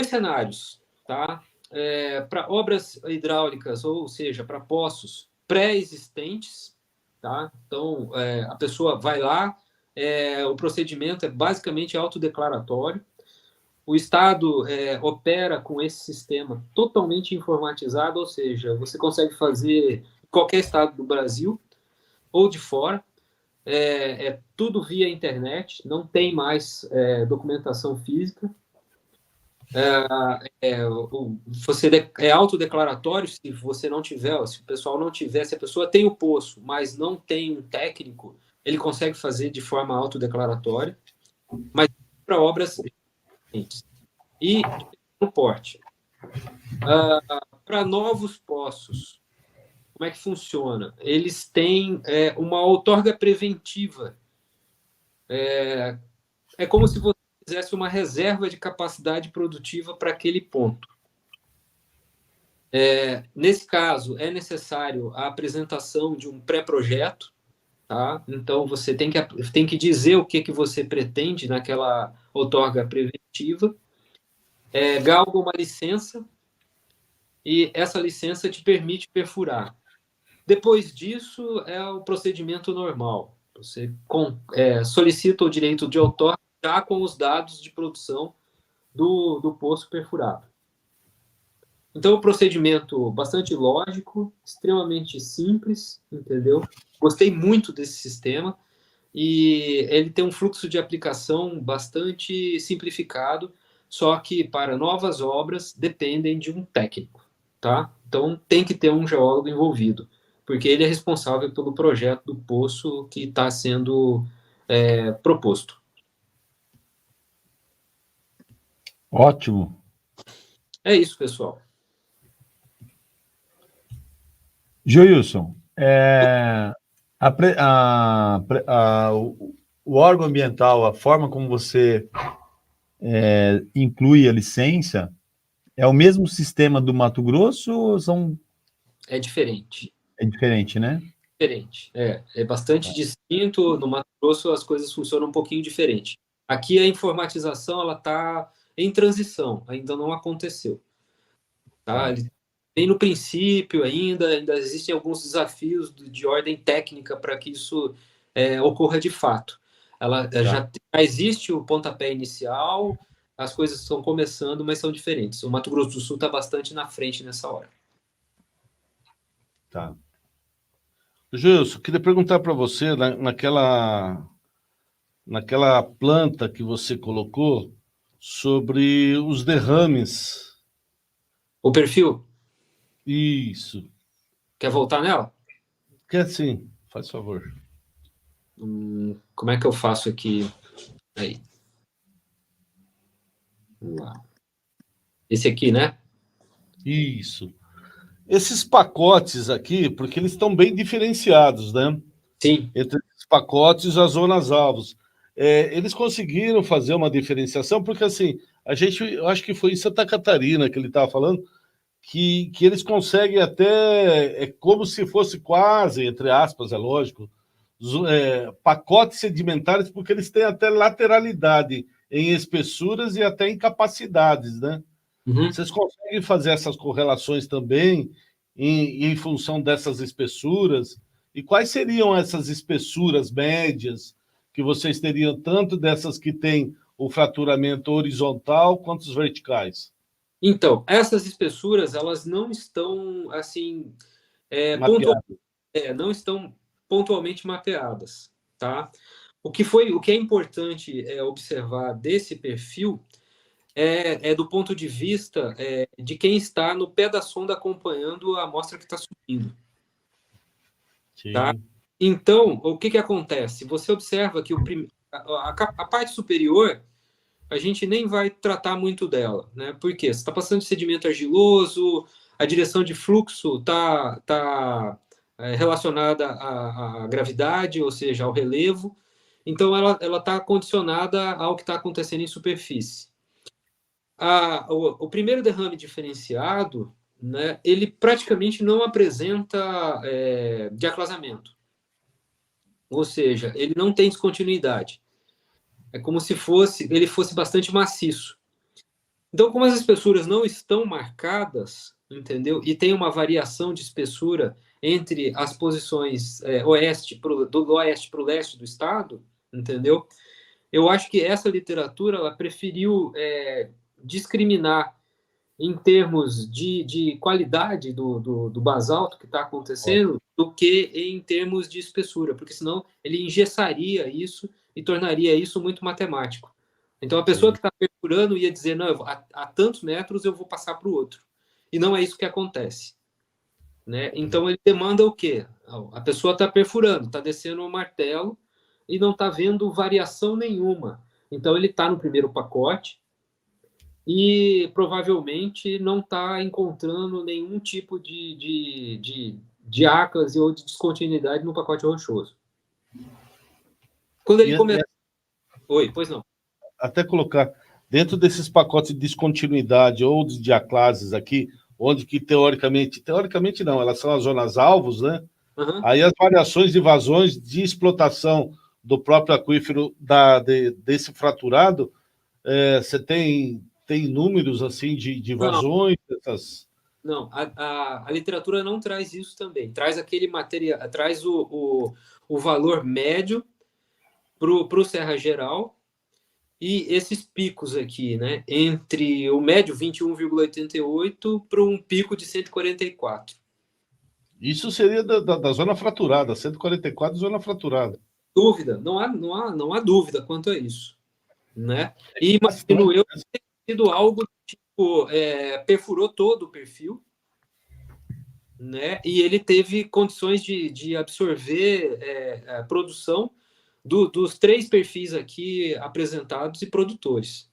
cenários, tá? Para obras hidráulicas, ou seja, para poços pré-existentes, tá? Então, a pessoa vai lá, o procedimento é basicamente autodeclaratório. O Estado opera com esse sistema totalmente informatizado, ou seja, você consegue fazer em qualquer estado do Brasil ou de fora. Tudo via internet, não tem mais documentação física. Você é autodeclaratório se você não tiver, se o pessoal não tiver, se a pessoa tem o poço, mas não tem um técnico, ele consegue fazer de forma autodeclaratória, mas para obras e no porte. Para novos poços, como é que funciona? Eles têm uma outorga preventiva. É como se você fizesse uma reserva de capacidade produtiva para aquele ponto. Nesse caso, é necessário a apresentação de um pré-projeto, tá? Então, você tem que dizer o que você pretende naquela outorga preventiva, galga uma licença, e essa licença te permite perfurar. Depois disso, é o procedimento normal. Você solicita o direito de outorga já com os dados de produção do poço perfurado. Então, o procedimento bastante lógico, extremamente simples, entendeu? Gostei muito desse sistema e ele tem um fluxo de aplicação bastante simplificado, só que para novas obras dependem de um técnico, tá? Então, tem que ter um geólogo envolvido, porque ele é responsável pelo projeto do poço que está sendo proposto. Ótimo. É isso, pessoal. Joilson, o órgão ambiental, a forma como você inclui a licença, é o mesmo sistema do Mato Grosso ou são... É diferente. É diferente, né? Diferente. É bastante distinto. No Mato Grosso as coisas funcionam um pouquinho diferente. Aqui a informatização ela está em transição, ainda não aconteceu. Tá? Bem no princípio ainda existem alguns desafios de ordem técnica para que isso ocorra de fato. Já existe o pontapé inicial, as coisas estão começando, mas são diferentes. O Mato Grosso do Sul está bastante na frente nessa hora. Tá. Gilson, queria perguntar para você, naquela planta que você colocou, sobre os derrames. O perfil, Isso. quer voltar nela? Que assim, faz favor. Como é que eu faço aqui? Aí. Vamos lá. Esse aqui, né? Isso. Esses pacotes aqui, porque eles estão bem diferenciados, né? Sim. Entre os pacotes e as zonas alvos. Eles conseguiram fazer uma diferenciação, porque assim, eu acho que foi em Santa Catarina que ele estava falando, que eles conseguem até, é como se fosse quase, entre aspas, é lógico, pacotes sedimentares, porque eles têm até lateralidade em espessuras e até em capacidades, né? Uhum. Vocês conseguem fazer essas correlações também em função dessas espessuras? E quais seriam essas espessuras médias que vocês teriam, tanto dessas que têm o fraturamento horizontal quanto os verticais? Então, essas espessuras, elas não estão, assim, Mapeado. não estão pontualmente mapeadas, tá? O que é importante observar desse perfil do ponto de vista de quem está no pé da sonda acompanhando a amostra que está subindo, tá? Sim. Então, o que acontece? Você observa que a parte superior, a gente nem vai tratar muito dela, né? Porque você está passando de sedimento argiloso, a direção de fluxo tá relacionada à gravidade, ou seja, ao relevo. Então, ela está condicionada ao que está acontecendo em superfície. O primeiro derrame diferenciado, né, ele praticamente não apresenta diaclasamento. Ou seja, ele não tem descontinuidade. É como se ele fosse bastante maciço. Então, como as espessuras não estão marcadas, entendeu? E tem uma variação de espessura entre as posições do oeste para o leste do estado, entendeu? Eu acho que essa literatura ela preferiu discriminar em termos de qualidade do basalto que está acontecendo do que em termos de espessura, porque senão ele engessaria isso e tornaria isso muito matemático. Então, a pessoa que está perfurando ia dizer, não, a tantos metros eu vou passar para o outro. E não é isso que acontece. Né? Então, ele demanda o quê? A pessoa está perfurando, está descendo o martelo e não está vendo variação nenhuma. Então, ele está no primeiro pacote e provavelmente não está encontrando nenhum tipo de áclase ou de descontinuidade no pacote rochoso. Quando ele começa... Oi, pois não. Até colocar dentro desses pacotes de descontinuidade ou de diaclases aqui, onde que teoricamente não, elas são as zonas alvos, né? Uhum. Aí as variações de vazões de explotação do próprio aquífero desse fraturado, você tem números assim de vazões? Não, a literatura não traz isso também. Traz aquele material, traz o valor médio para o Serra Geral e esses picos aqui, né? Entre o médio 21,88 para um pico de 144. Isso seria da zona fraturada, 144 zona fraturada. Dúvida, não há dúvida quanto a isso, né? E imagino eu ter sido algo tipo perfurou todo o perfil, né? E ele teve condições de absorver a produção dos 3 perfis aqui apresentados e produtores.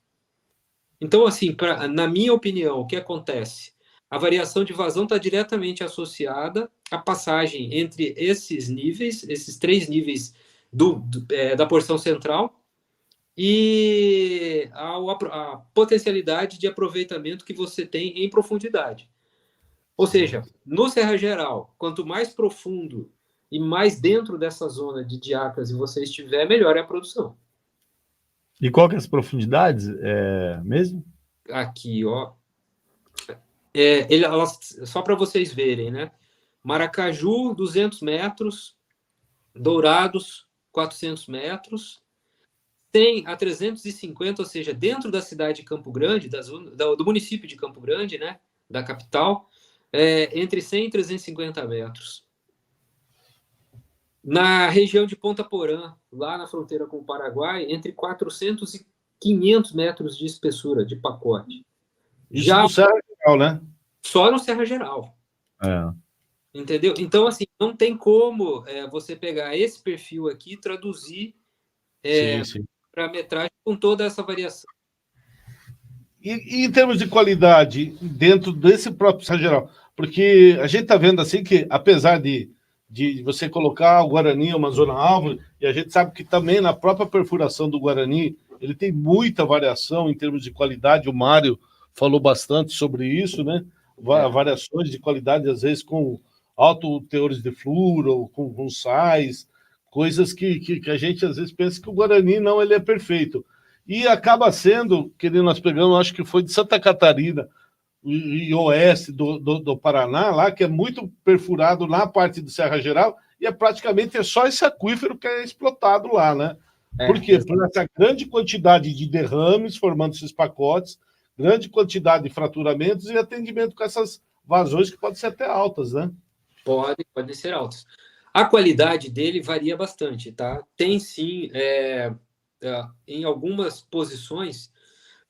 Então, assim, na minha opinião, o que acontece? A variação de vazão está diretamente associada à passagem entre esses níveis, esses 3 níveis da porção central, e a potencialidade de aproveitamento que você tem em profundidade. Ou seja, no Serra Geral, quanto mais profundo e mais dentro dessa zona de diáclase você estiver, melhor é a produção. E qual que é as profundidades mesmo? Aqui, ó. Só para vocês verem, né? Maracaju, 200 metros. Dourados, 400 metros. Tem a 350, ou seja, dentro da cidade de Campo Grande, do município de Campo Grande, né? Da capital, entre 100 e 350 metros. Na região de Ponta Porã, lá na fronteira com o Paraguai, entre 400 e 500 metros de espessura de pacote. Isso já no Serra Geral, né? Só no Serra Geral. Entendeu? Então, assim, não tem como você pegar esse perfil aqui e traduzir para metragem com toda essa variação. E em termos de qualidade, dentro desse próprio Serra Geral? Porque a gente está vendo assim que, apesar de você colocar o Guarani uma zona-alvo, e a gente sabe que também na própria perfuração do Guarani, ele tem muita variação em termos de qualidade, o Mário falou bastante sobre isso, né? Variações de qualidade, às vezes com alto teores de flúor, ou com sais, coisas que a gente às vezes pensa que o Guarani não, ele é perfeito. E acaba sendo, que nós pegamos, acho que foi de Santa Catarina e oeste do Paraná, lá, que é muito perfurado na parte do Serra Geral, e praticamente só esse aquífero que é explotado lá, né? Por quê? Por essa grande quantidade de derrames formando esses pacotes, grande quantidade de fraturamentos e atendimento com essas vazões que podem ser até altas, né? Podem ser altas. A qualidade dele varia bastante, tá? Tem sim, em algumas posições,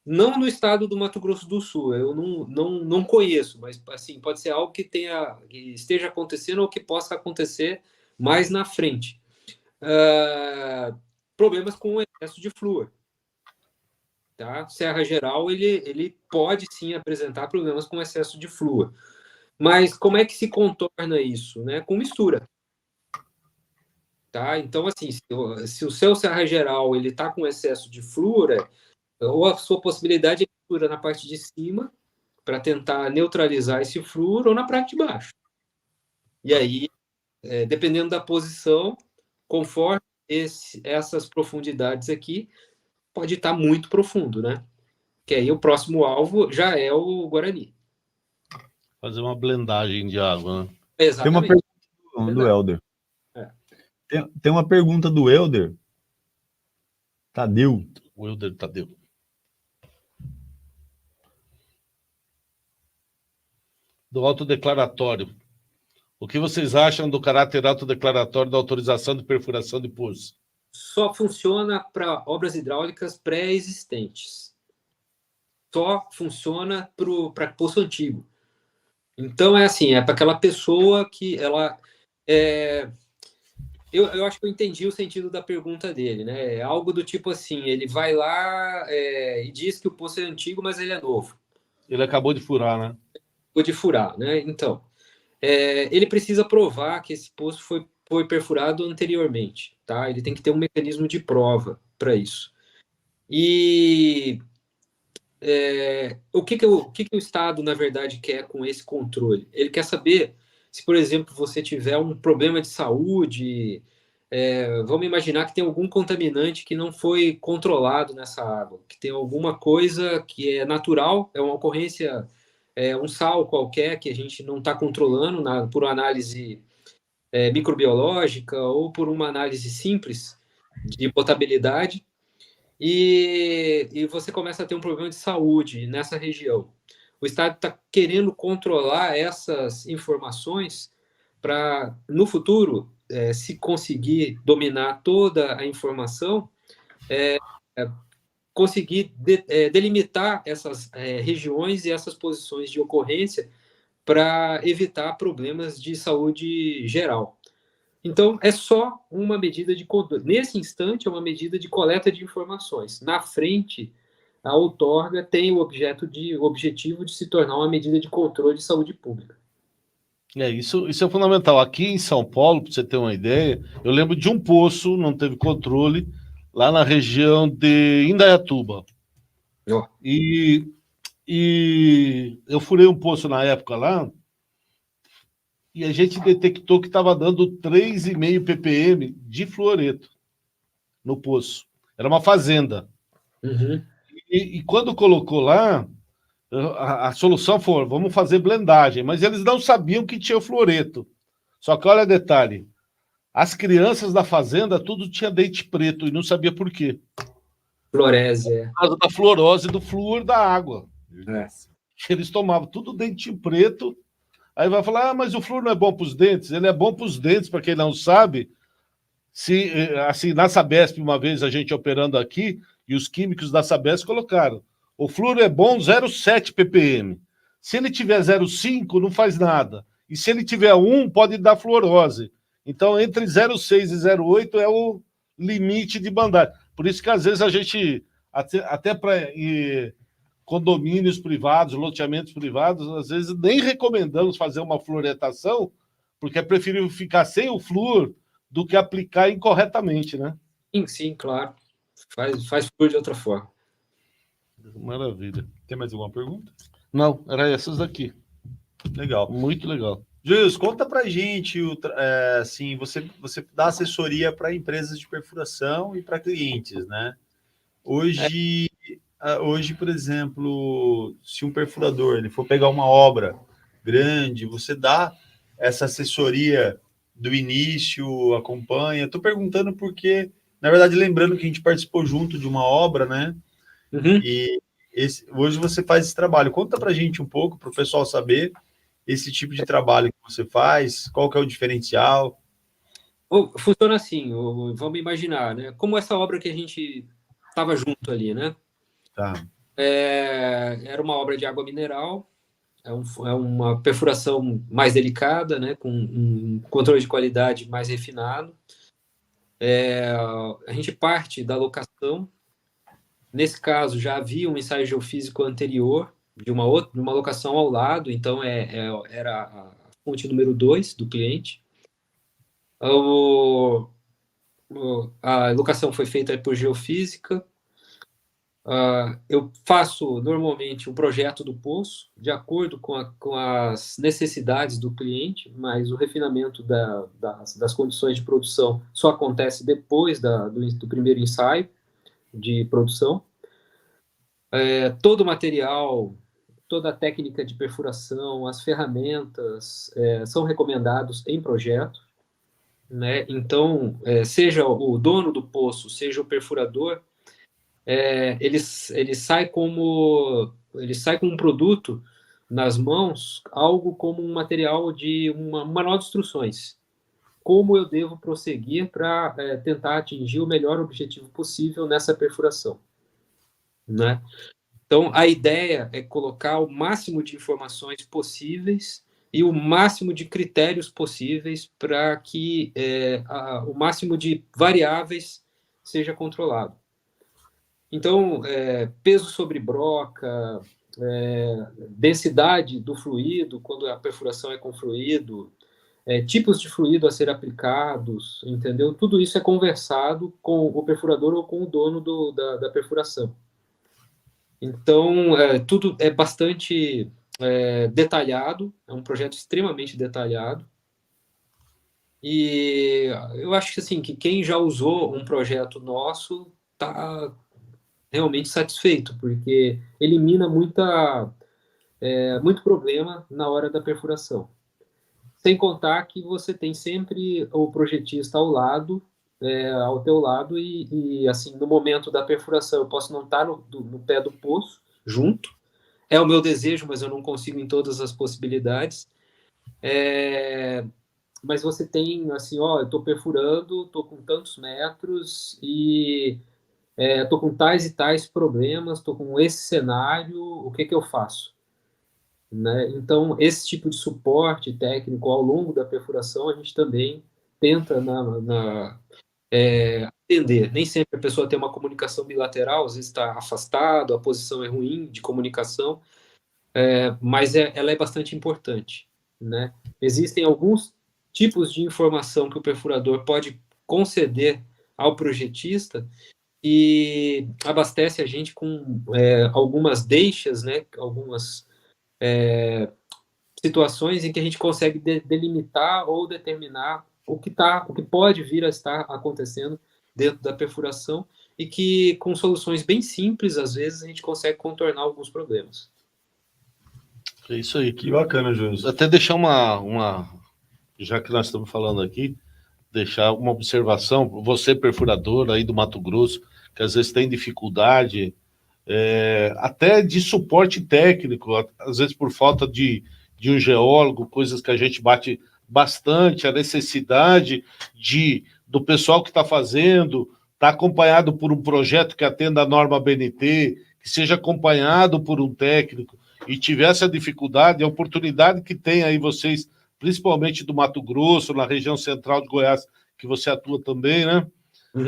não no estado do Mato Grosso do Sul, eu não conheço, mas assim, pode ser algo que esteja acontecendo ou que possa acontecer mais na frente. Problemas com o excesso de flúor. Tá? Serra Geral, ele pode sim apresentar problemas com excesso de flúor. Mas como é que se contorna isso? Né? Com mistura. Tá? Então, assim, se o seu Serra Geral está com excesso de flúor, ou a sua possibilidade é mistura na parte de cima, para tentar neutralizar esse flúor, ou na parte de baixo. E aí, dependendo da posição, conforme essas profundidades aqui, pode estar muito profundo, né? Que aí o próximo alvo já é o Guarani. Fazer uma blendagem de água, né? Exatamente. Tem uma pergunta do Helder. Tem uma pergunta do Helder Tadeu. O Helder Tadeu. Do autodeclaratório. O que vocês acham do caráter autodeclaratório da autorização de perfuração de poço? Só funciona para obras hidráulicas pré-existentes. Só funciona para poço antigo. Então, é assim, é para aquela pessoa que ela... Eu acho que eu entendi o sentido da pergunta dele, né? É algo do tipo assim, ele vai lá e diz que o poço é antigo, mas ele é novo. Ele acabou de furar, né? Acabou de furar, né? Então, ele precisa provar que esse poço foi perfurado anteriormente, tá? Ele tem que ter um mecanismo de prova para isso. E o que o Estado, na verdade, quer com esse controle? Ele quer saber se, por exemplo, você tiver um problema de saúde, vamos imaginar que tem algum contaminante que não foi controlado nessa água, que tem alguma coisa que é natural, é uma ocorrência, um sal qualquer que a gente não está controlando por análise microbiológica ou por uma análise simples de potabilidade, e você começa a ter um problema de saúde nessa região. O Estado está querendo controlar essas informações para, no futuro, se conseguir dominar toda a informação, conseguir delimitar essas regiões e essas posições de ocorrência para evitar problemas de saúde geral. Então, é só uma medida de controle. Nesse instante, é uma medida de coleta de informações. Na frente, a outorga tem o objetivo de se tornar uma medida de controle de saúde pública. Isso é fundamental. Aqui em São Paulo, para você ter uma ideia, eu lembro de um poço, não teve controle, lá na região de Indaiatuba. Oh. E eu furei um poço na época lá, e a gente detectou que estava dando 3,5 ppm de fluoreto no poço. Era uma fazenda. Uhum. E quando colocou lá, a solução foi, vamos fazer blendagem. Mas eles não sabiam que tinha o fluoreto. Só que olha detalhe, as crianças da fazenda, tudo tinha dente preto e não sabia por quê. Fluorésia. Por causa da fluorose do flúor da água. É. Eles tomavam tudo dente preto. Aí vai falar, mas o flúor não é bom para os dentes? Ele é bom para os dentes, para quem não sabe, Assim, na Sabesp, uma vez a gente operando aqui, e os químicos da Sabesp colocaram, o flúor é bom 0,7 ppm. Se ele tiver 0,5, não faz nada. E se ele tiver 1, pode dar fluorose. Então, entre 0,6 e 0,8 é o limite de bandagem. Por isso que, às vezes, a gente, até para condomínios privados, loteamentos privados, às vezes nem recomendamos fazer uma fluoretação, porque é preferível ficar sem o flúor do que aplicar incorretamente, né? Sim, claro. Faz flúor de outra forma. Maravilha. Tem mais alguma pergunta? Não, era essas daqui. Legal. Muito legal. Julius, conta pra gente, assim, você dá assessoria para empresas de perfuração e para clientes, né? Hoje, por exemplo, se um perfurador ele for pegar uma obra grande, você dá essa assessoria do início, acompanha? Estou perguntando porque, na verdade, lembrando que a gente participou junto de uma obra, né? Uhum. E hoje você faz esse trabalho. Conta pra gente um pouco, para o pessoal saber esse tipo de trabalho que você faz, qual que é o diferencial? Funciona assim, vamos imaginar, né? Como essa obra que a gente estava junto ali, né? Tá. Era uma obra de água mineral, é uma perfuração mais delicada, né? Com um controle de qualidade mais refinado. A gente parte da locação. Nesse caso, já havia um ensaio geofísico anterior de uma locação ao lado, então era a fonte número 2 do cliente. A locação foi feita por geofísica. Eu faço normalmente um projeto do poço de acordo com as necessidades do cliente, mas o refinamento das condições de produção só acontece depois do primeiro ensaio de produção. Todo o material, toda a técnica de perfuração, as ferramentas são recomendados em projeto, né? Então, seja o dono do poço, seja o perfurador, ele sai com um produto nas mãos, algo como um material de um manual de instruções. Como eu devo prosseguir para tentar atingir o melhor objetivo possível nessa perfuração, né? Então, a ideia é colocar o máximo de informações possíveis e o máximo de critérios possíveis para que o máximo de variáveis seja controlado. Então, peso sobre broca, densidade do fluido, quando a perfuração é com fluido, tipos de fluido a ser aplicados, entendeu? Tudo isso é conversado com o perfurador ou com o dono da perfuração. Então, tudo é bastante detalhado, é um projeto extremamente detalhado. E eu acho que, assim, que quem já usou um projeto nosso está realmente satisfeito, porque elimina muito problema na hora da perfuração. Sem contar que você tem sempre o projetista ao teu lado, e assim, no momento da perfuração, eu posso não estar no pé do poço, junto. É o meu desejo, mas eu não consigo em todas as possibilidades. Mas você tem, assim, eu estou perfurando, estou com tantos metros e estou com tais e tais problemas, estou com esse cenário, o que eu faço? Né? Então, esse tipo de suporte técnico ao longo da perfuração, a gente também tenta atender. Nem sempre a pessoa tem uma comunicação bilateral, às vezes está afastado, a posição é ruim de comunicação, mas ela é bastante importante, né? Existem alguns tipos de informação que o perfurador pode conceder ao projetista e abastece a gente com algumas deixas, né? Algumas situações em que a gente consegue delimitar ou determinar o que pode vir a estar acontecendo dentro da perfuração e que, com soluções bem simples, às vezes, a gente consegue contornar alguns problemas. É isso aí. Que bacana, Júlio. Até deixar já que nós estamos falando aqui, deixar uma observação, você perfurador aí do Mato Grosso, que às vezes tem dificuldade, até de suporte técnico, às vezes por falta de um geólogo, coisas que a gente bate bastante, a necessidade do pessoal que está fazendo, está acompanhado por um projeto que atenda a norma BNT, que seja acompanhado por um técnico e tivesse a dificuldade, a oportunidade que tem aí vocês, principalmente do Mato Grosso, na região central de Goiás, que você atua também, né? Uhum.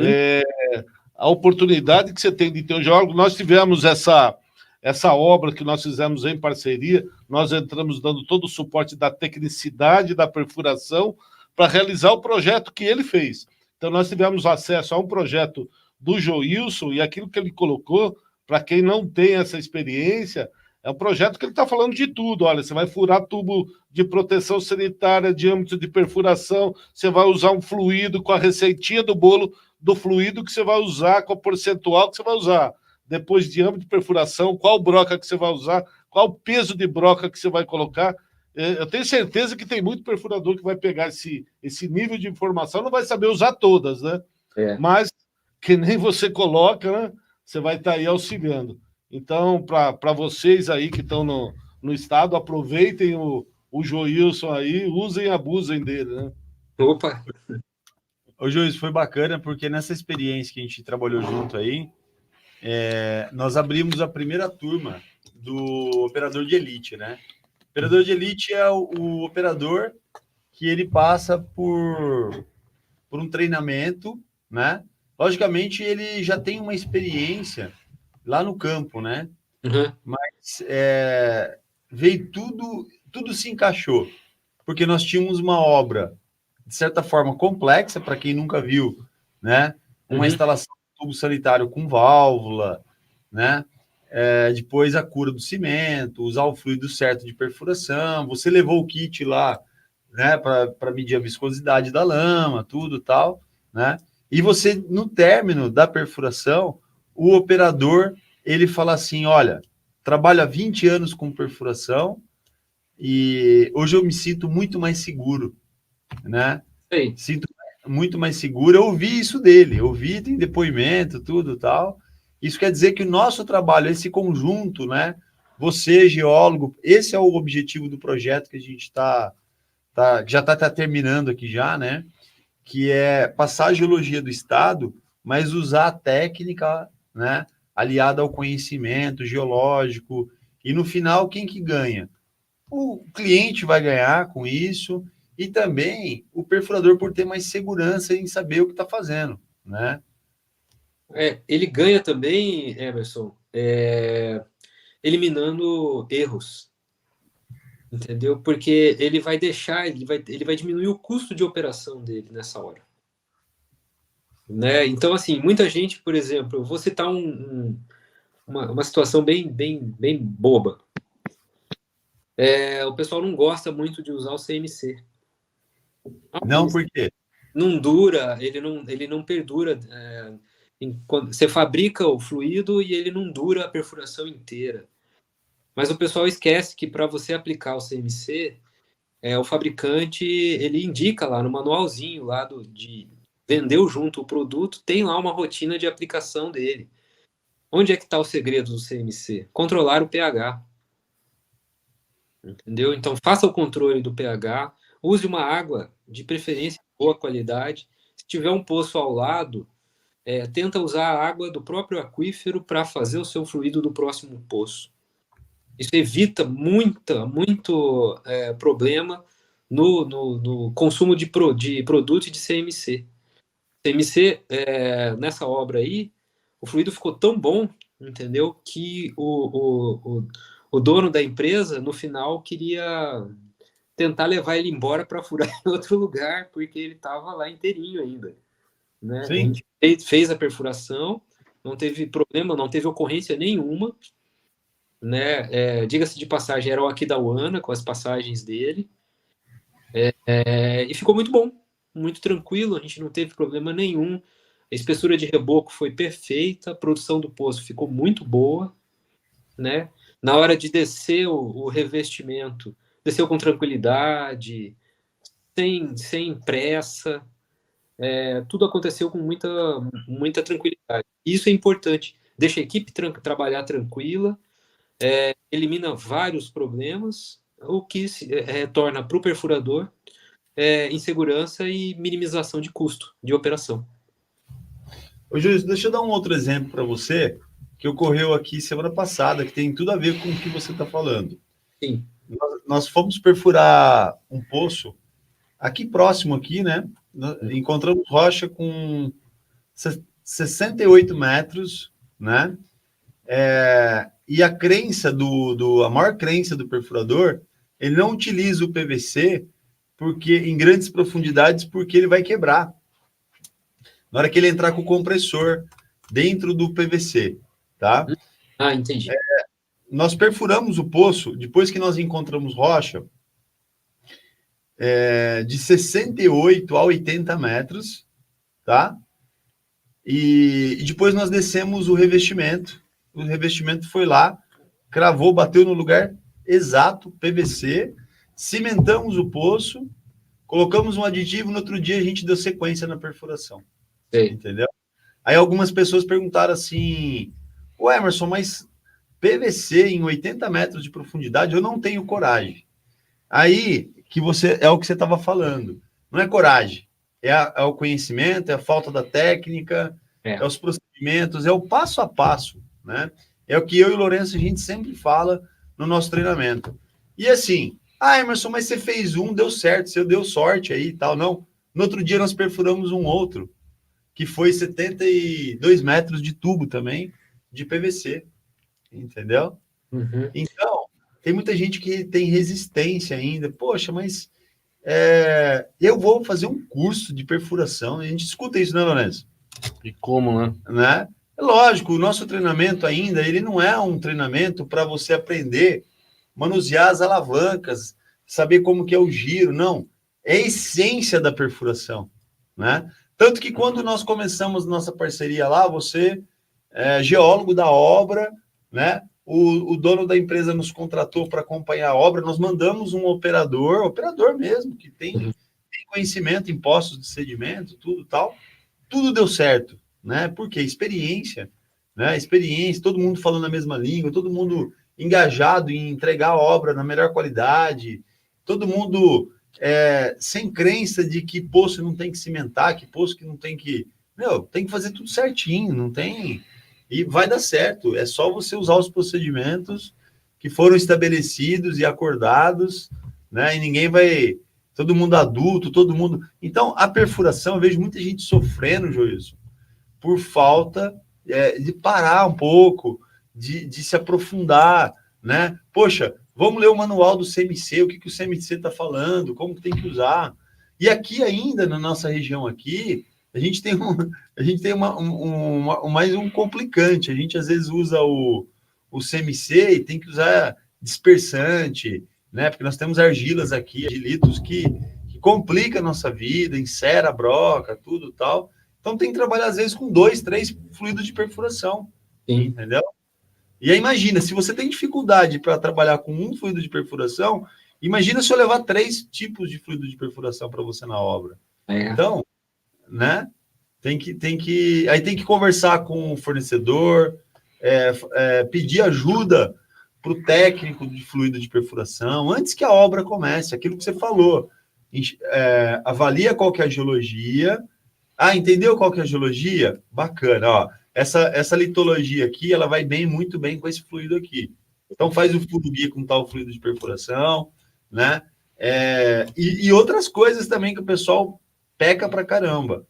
A oportunidade que você tem de ter um geólogo. Nós tivemos essa obra que nós fizemos em parceria, nós entramos dando todo o suporte da tecnicidade da perfuração para realizar o projeto que ele fez. Então, nós tivemos acesso a um projeto do Joilson, e aquilo que ele colocou, para quem não tem essa experiência, é um projeto que ele está falando de tudo. Olha, você vai furar tubo de proteção sanitária, diâmetro de perfuração, você vai usar um fluido com a receitinha do bolo do fluido que você vai usar, com a percentual que você vai usar. Depois, diâmetro de perfuração, qual broca que você vai usar, qual peso de broca que você vai colocar. Eu tenho certeza que tem muito perfurador que vai pegar esse nível de informação, não vai saber usar todas, né? Mas, que nem você coloca, né? Você vai estar aí auxiliando. Então, para vocês aí que estão no estado, aproveitem o Joilson aí, usem e abusem dele, né? Opa! Ô, Joilson, foi bacana, porque nessa experiência que a gente trabalhou junto aí, nós abrimos a primeira turma do operador de elite, né? O operador de elite é o operador que ele passa por um treinamento, né? Logicamente, ele já tem uma experiência lá no campo, né? Uhum. Mas veio tudo se encaixou, porque nós tínhamos uma obra, de certa forma, complexa, para quem nunca viu, né? Uma instalação de tubo sanitário com válvula, né? Depois a cura do cimento, usar o fluido certo de perfuração, você levou o kit lá, né, para medir a viscosidade da lama, tudo tal, né? E você, no término da perfuração, o operador, ele fala assim, olha, trabalho há 20 anos com perfuração e hoje eu me sinto muito mais seguro, né? Sim. Sinto muito mais seguro. Eu ouvi isso dele, tem depoimento, tudo tal. Isso quer dizer que o nosso trabalho, esse conjunto, né? Você, geólogo, esse é o objetivo do projeto que a gente já está terminando aqui já, né? Que é passar a geologia do estado, mas usar a técnica, né? Aliada ao conhecimento geológico. E no final, quem que ganha? O cliente vai ganhar com isso e também o perfurador por ter mais segurança em saber o que está fazendo, né? Ele ganha também, Emerson, eliminando erros, entendeu? Porque ele vai deixar, ele vai diminuir o custo de operação dele nessa hora, né? Então, assim, muita gente, por exemplo, eu vou citar uma situação bem boba. O pessoal não gosta muito de usar o CMC. Não, por quê? Não dura, ele não perdura. Quando você fabrica o fluido e ele não dura a perfuração inteira. Mas o pessoal esquece que para você aplicar o CMC, o fabricante ele indica lá no manualzinho lá de vendeu junto o produto, tem lá uma rotina de aplicação dele. Onde é que está o segredo do CMC? Controlar o pH. Entendeu? Então faça o controle do pH, use uma água de preferência de boa qualidade. Se tiver um poço ao lado, tenta usar a água do próprio aquífero para fazer o seu fluido do próximo poço. Isso evita muito problema no consumo de produto e de CMC. CMC, nessa obra aí, o fluido ficou tão bom, entendeu, que o dono da empresa, no final, queria tentar levar ele embora para furar em outro lugar, porque ele estava lá inteirinho ainda. Né? A gente fez a perfuração, não teve problema, não teve ocorrência nenhuma, né? Diga-se de passagem, era o Aquidauana com as passagens dele, e ficou muito bom, muito tranquilo, a gente não teve problema nenhum, a espessura de reboco foi perfeita, a produção do poço ficou muito boa, né? Na hora de descer o revestimento, desceu com tranquilidade, sem pressa, tudo aconteceu com muita tranquilidade. Isso é importante, deixa a equipe trabalhar tranquila, elimina vários problemas, o que retorna para o perfurador em segurança e minimização de custo de operação. Ô, Júlio, deixa eu dar um outro exemplo para você, que ocorreu aqui semana passada, que tem tudo a ver com o que você está falando. Sim. Nós fomos perfurar um poço aqui próximo, aqui, né? Encontramos rocha com 68 metros, né? E a crença a maior crença do perfurador, ele não utiliza o PVC porque em grandes profundidades, porque ele vai quebrar. Na hora que ele entrar com o compressor dentro do PVC, tá? Ah, entendi. Nós perfuramos o poço, depois que nós encontramos rocha, de 68 a 80 metros, tá? E depois nós descemos o revestimento foi lá, cravou, bateu no lugar exato, PVC, cimentamos o poço, colocamos um aditivo, no outro dia a gente deu sequência na perfuração. Sei. Entendeu? Aí algumas pessoas perguntaram assim, ô Emerson, mas PVC em 80 metros de profundidade, eu não tenho coragem. Aí, é o que você estava falando. Não é coragem, é o conhecimento, é a falta da técnica, é os procedimentos, é o passo a passo, né? É o que eu e o Lourenço, a gente sempre fala no nosso treinamento. E assim, Emerson, mas você fez um, deu certo, você deu sorte aí e tal. Não, no outro dia nós perfuramos um outro, que foi 72 metros de tubo também, de PVC, entendeu? Uhum. Então, tem muita gente que tem resistência ainda. Poxa, mas eu vou fazer um curso de perfuração. A gente escuta isso, né, Lourenço? E como, né? É lógico, o nosso treinamento ainda, ele não é um treinamento para você aprender, manusear as alavancas, saber como que é o giro, não. É a essência da perfuração, né? Tanto que quando nós começamos nossa parceria lá, você é geólogo da obra, né? O dono da empresa nos contratou para acompanhar a obra, nós mandamos um operador mesmo, que tem conhecimento em poços de sedimento, tudo tal, tudo deu certo, né? Porque experiência, né? Experiência, todo mundo falando a mesma língua, todo mundo engajado em entregar a obra na melhor qualidade, todo mundo sem crença de que poço não tem que cimentar, que poço que não tem que... Meu, tem que fazer tudo certinho, não tem... E vai dar certo, é só você usar os procedimentos que foram estabelecidos e acordados, né? E ninguém vai... Todo mundo adulto, todo mundo... Então, a perfuração, eu vejo muita gente sofrendo, Joilson, por falta de parar um pouco, de se aprofundar, né? Poxa, vamos ler o manual do CMC, o que o CMC está falando, como que tem que usar. E aqui ainda, na nossa região aqui, a gente tem mais um complicante. A gente, às vezes, usa o CMC e tem que usar dispersante, né? Porque nós temos argilas aqui, argilitos que complica a nossa vida, encera a broca, tudo tal. Então tem que trabalhar, às vezes, com 2, 3 fluidos de perfuração. Sim. Entendeu? E aí imagina, se você tem dificuldade para trabalhar com um fluido de perfuração, imagina se eu levar 3 tipos de fluido de perfuração para você na obra. Então, né? Aí tem que conversar com o fornecedor, pedir ajuda para o técnico de fluido de perfuração, antes que a obra comece, aquilo que você falou. Avalia qual que é a geologia. Entendeu qual que é a geologia? Bacana, ó. Essa litologia aqui, ela vai muito bem com esse fluido aqui. Então, faz o furo guia com tal fluido de perfuração, né? E outras coisas também que o pessoal peca pra caramba.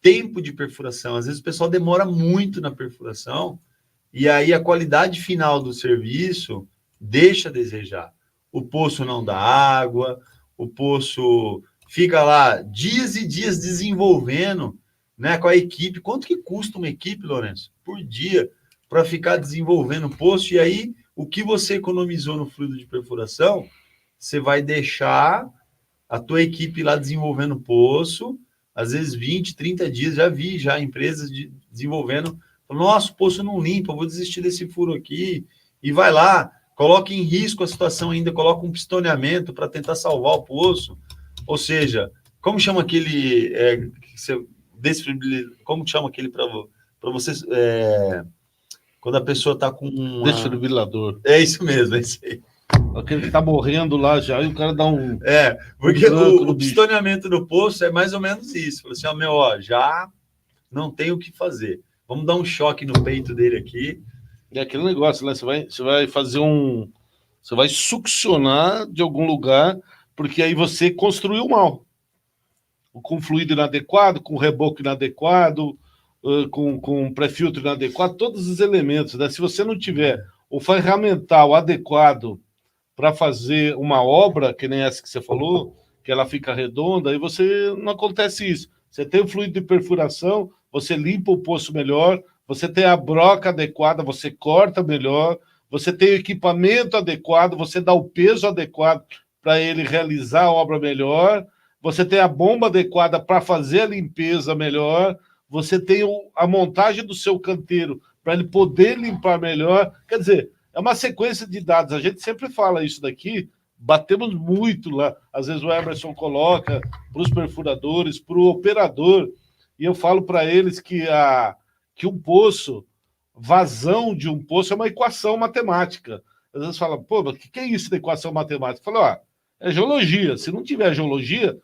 Tempo de perfuração. Às vezes o pessoal demora muito na perfuração e aí a qualidade final do serviço deixa a desejar. O poço não dá água, o poço fica lá dias e dias desenvolvendo, né, com a equipe. Quanto que custa uma equipe, Lourenço, por dia, para ficar desenvolvendo o poço? E aí, o que você economizou no fluido de perfuração, você vai deixar a tua equipe lá desenvolvendo o poço, às vezes 20, 30 dias, já vi empresas desenvolvendo, nossa, o poço não limpa, vou desistir desse furo aqui, e vai lá, coloca em risco a situação ainda, coloca um pistoneamento para tentar salvar o poço. Ou seja, como chama aquele como chama aquele para vocês quando a pessoa está com desfibrilador? É isso mesmo, é isso aí. Aquele que tá morrendo lá já, e o cara dá um... Porque tranco no o bicho. pistoneamento do poço é mais ou menos isso. Falou assim, já não tem o que fazer. Vamos dar um choque no peito dele aqui. É aquele negócio, né? Você vai fazer um... Você vai succionar de algum lugar, porque aí você construiu mal. Com fluido inadequado, com reboco inadequado, com pré-filtro inadequado, todos os elementos, né? Se você não tiver o ferramental adequado para fazer uma obra, que nem essa que você falou, que ela fica redonda, aí você não acontece isso. Você tem o fluido de perfuração, você limpa o poço melhor, você tem a broca adequada, você corta melhor, você tem o equipamento adequado, você dá o peso adequado para ele realizar a obra melhor, você tem a bomba adequada para fazer a limpeza melhor, você tem a montagem do seu canteiro para ele poder limpar melhor. Quer dizer, é uma sequência de dados. A gente sempre fala isso daqui, batemos muito lá. Às vezes o Emerson coloca para os perfuradores, para o operador, e eu falo para eles que um poço, vazão de um poço é uma equação matemática. Às vezes fala, pô, mas o que é isso da equação matemática? Eu falo, é geologia. Se não tiver geologia,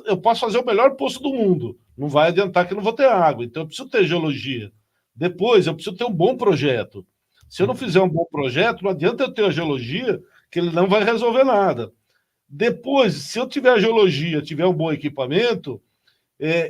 eu posso fazer o melhor poço do mundo. Não vai adiantar que eu não vou ter água. Então eu preciso ter geologia. Depois, eu preciso ter um bom projeto. Se eu não fizer um bom projeto, não adianta eu ter a geologia, que ele não vai resolver nada. Depois, se eu tiver a geologia, tiver um bom equipamento,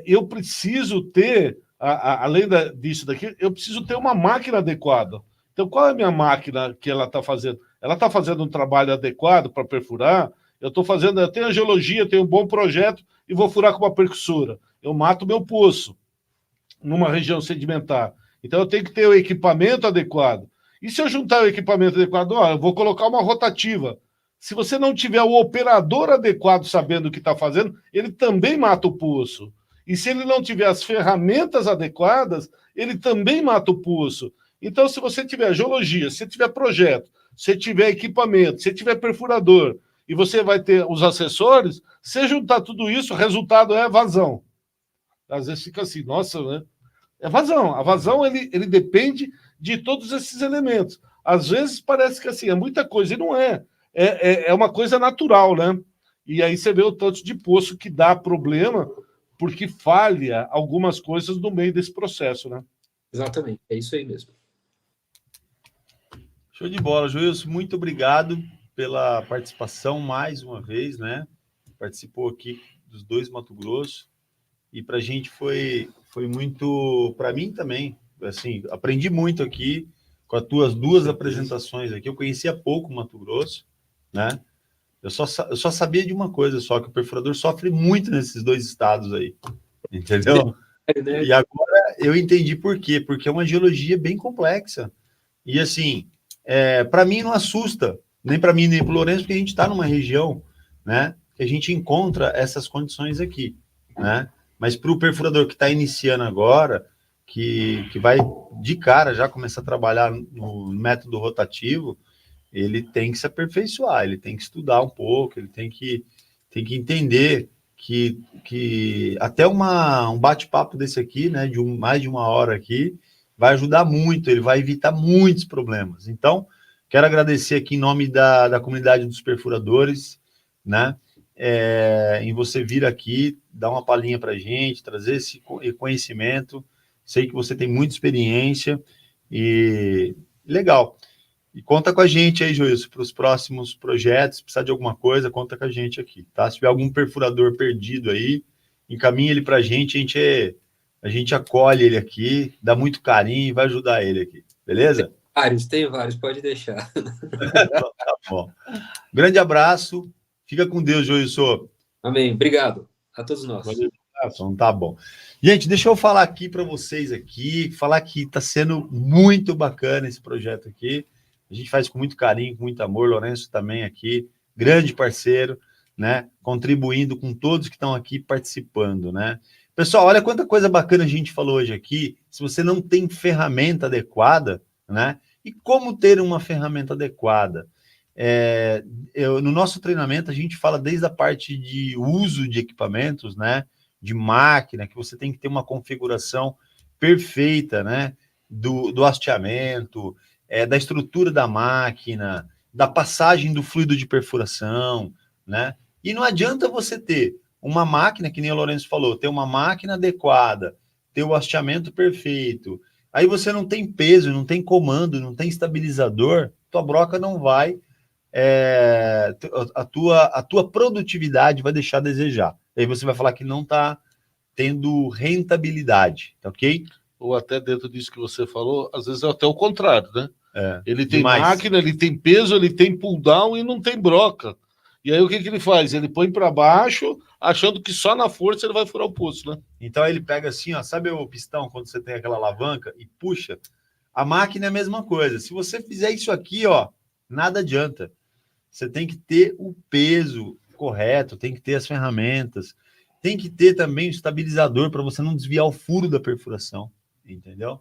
eu preciso ter, além disso daqui, eu preciso ter uma máquina adequada. Então, qual é a minha máquina que ela está fazendo? Ela está fazendo um trabalho adequado para perfurar? Eu tenho a geologia, tenho um bom projeto e vou furar com uma percussora. Eu mato meu poço numa região sedimentar. Então, eu tenho que ter o equipamento adequado. E se eu juntar o equipamento adequado, eu vou colocar uma rotativa. Se você não tiver o operador adequado sabendo o que está fazendo, ele também mata o poço. E se ele não tiver as ferramentas adequadas, ele também mata o poço. Então, se você tiver geologia, se tiver projeto, se tiver equipamento, se tiver perfurador, e você vai ter os acessórios, se juntar tudo isso, o resultado é vazão. Às vezes fica assim, nossa, né? É vazão. A vazão, ele depende de todos esses elementos. Às vezes parece que assim, é muita coisa, e não é. É uma coisa natural, né? E aí você vê o tanto de poço que dá problema, porque falha algumas coisas no meio desse processo, né? Exatamente, é isso aí mesmo. Show de bola, Joilson. Muito obrigado pela participação mais uma vez, né? Participou aqui dos 2 Mato Grosso. E para a gente foi muito, para mim também, assim, aprendi muito aqui com as tuas 2 apresentações aqui. Eu conhecia pouco Mato Grosso, né? Eu só sabia de uma coisa só, que o perfurador sofre muito nesses 2 estados aí, entendeu? E agora eu entendi por quê, porque é uma geologia bem complexa. E assim, para mim não assusta, nem para mim nem para o Lourenço, porque a gente está numa região, né, que a gente encontra essas condições aqui, né? Mas para o perfurador que está iniciando agora, que vai de cara já começar a trabalhar no método rotativo, ele tem que se aperfeiçoar, ele tem que estudar um pouco, ele tem que entender que até um bate-papo desse aqui, né, de mais de 1 hora aqui, vai ajudar muito, ele vai evitar muitos problemas. Então, quero agradecer aqui em nome da comunidade dos perfuradores, né, em você vir aqui, dar uma palhinha para a gente, trazer esse conhecimento. Sei que você tem muita experiência e legal. E conta com a gente aí, Joilson, para os próximos projetos. Se precisar de alguma coisa, conta com a gente aqui, tá? Se tiver algum perfurador perdido aí, encaminha ele para a gente acolhe ele aqui, dá muito carinho e vai ajudar ele aqui, beleza? Tem vários, pode deixar. Tá bom. Grande abraço, fica com Deus, Joilson. Amém, obrigado a todos nós. Valeu. Então tá bom. Gente, deixa eu falar aqui para vocês aqui, falar que está sendo muito bacana esse projeto aqui. A gente faz com muito carinho, com muito amor. Lourenço também aqui, grande parceiro, né? Contribuindo com todos que estão aqui participando, né? Pessoal, olha quanta coisa bacana a gente falou hoje aqui. Se você não tem ferramenta adequada, né? E como ter uma ferramenta adequada? No nosso treinamento, a gente fala desde a parte de uso de equipamentos, né? De máquina, que você tem que ter uma configuração perfeita, né? Do hasteamento, da estrutura da máquina, da passagem do fluido de perfuração, né? E não adianta você ter uma máquina, que nem o Lourenço falou, ter uma máquina adequada, ter o hasteamento perfeito, aí você não tem peso, não tem comando, não tem estabilizador, tua broca não vai, a tua produtividade vai deixar a desejar. Aí você vai falar que não está tendo rentabilidade, tá ok? Ou até dentro disso que você falou, às vezes é até o contrário, né? Ele tem demais. máquina, ele tem peso, ele tem pull down e não tem broca. E aí o que ele faz? Ele põe para baixo, achando que só na força ele vai furar o poço, né? Então ele pega assim, ó, sabe o pistão quando você tem aquela alavanca e puxa? A máquina é a mesma coisa. Se você fizer isso aqui, ó, nada adianta. Você tem que ter o peso correto, tem que ter as ferramentas, tem que ter também o estabilizador para você não desviar o furo da perfuração, entendeu?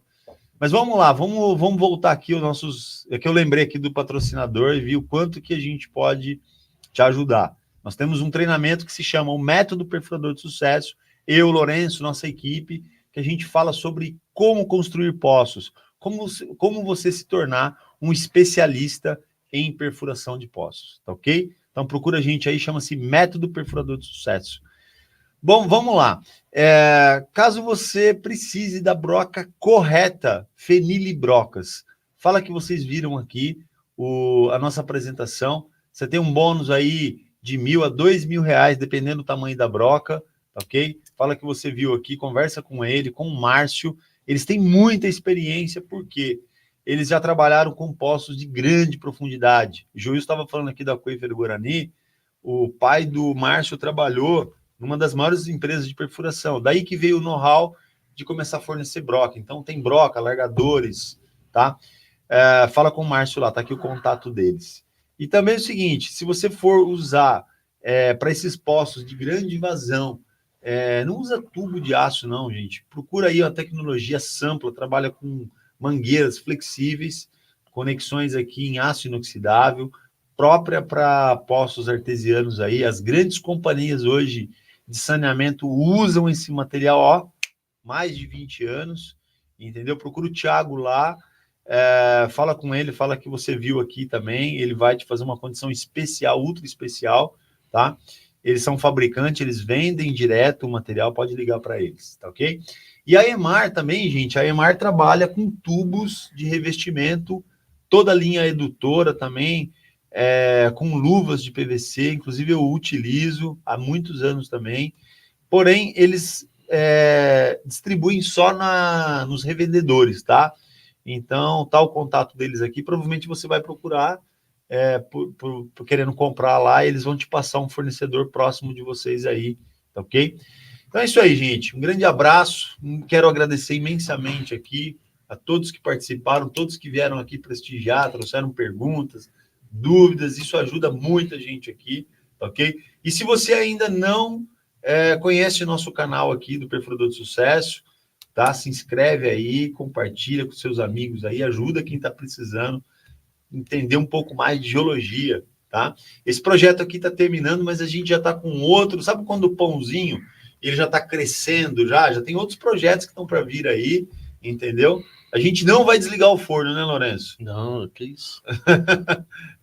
Mas vamos lá, vamos voltar aqui os nossos... É que eu lembrei aqui do patrocinador e vi o quanto que a gente pode te ajudar. Nós temos um treinamento que se chama o Método Perfurador de Sucesso. Eu, Lourenço, nossa equipe, que a gente fala sobre como construir poços, como você se tornar um especialista em perfuração de poços, tá ok? Então procura a gente aí, chama-se Método Perfurador de Sucesso. Bom, vamos lá. Caso você precise da broca correta, Fenilibrocas, fala que vocês viram aqui a nossa apresentação. Você tem um bônus aí de R$1.000 a R$2.000, dependendo do tamanho da broca, tá ok? Fala que você viu aqui, conversa com ele, com o Márcio. Eles têm muita experiência, porque eles já trabalharam com poços de grande profundidade. O Joil estava falando aqui da Aquífero Guarani, o pai do Márcio trabalhou numa das maiores empresas de perfuração. Daí que veio o know-how de começar a fornecer broca. Então tem broca, largadores, tá? Fala com o Márcio lá, tá aqui o contato deles. E também é o seguinte, se você for usar para esses poços de grande vazão, não usa tubo de aço não, gente. Procura aí a tecnologia Sampla, trabalha com mangueiras flexíveis, conexões aqui em aço inoxidável, própria para poços artesianos aí. As grandes companhias hoje de saneamento usam esse material, ó, mais de 20 anos, entendeu? Procura o Thiago lá, fala com ele, fala que você viu aqui também, ele vai te fazer uma condição especial, ultra especial, tá? Eles são fabricantes, eles vendem direto o material, pode ligar para eles, tá ok? E a Emar também, gente, a Emar trabalha com tubos de revestimento, toda a linha edutora também, com luvas de PVC, inclusive eu utilizo há muitos anos também, porém eles distribuem só nos revendedores, tá? Então, tá o contato deles aqui, provavelmente você vai procurar por querendo comprar lá, eles vão te passar um fornecedor próximo de vocês aí, tá ok? Então é isso aí, gente, um grande abraço, quero agradecer imensamente aqui a todos que participaram, todos que vieram aqui prestigiar, trouxeram perguntas, dúvidas, isso ajuda muita gente aqui, ok? E se você ainda não conhece o nosso canal aqui do Perfurador de Sucesso, tá? Se inscreve aí, compartilha com seus amigos aí, ajuda quem está precisando entender um pouco mais de geologia, tá? Esse projeto aqui está terminando, mas a gente já está com outro, sabe quando o pãozinho, ele já está crescendo, já tem outros projetos que estão para vir aí, entendeu? A gente não vai desligar o forno, né, Lourenço? Não, que isso.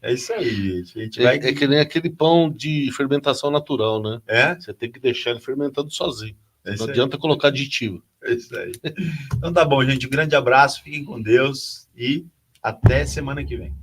É isso aí, gente. A gente vai... É que nem aquele pão de fermentação natural, né? Você tem que deixar ele fermentando sozinho. Não aí. adianta colocar aditivo. É isso aí. Então tá bom, gente. Um grande abraço, fiquem com Deus e até semana que vem.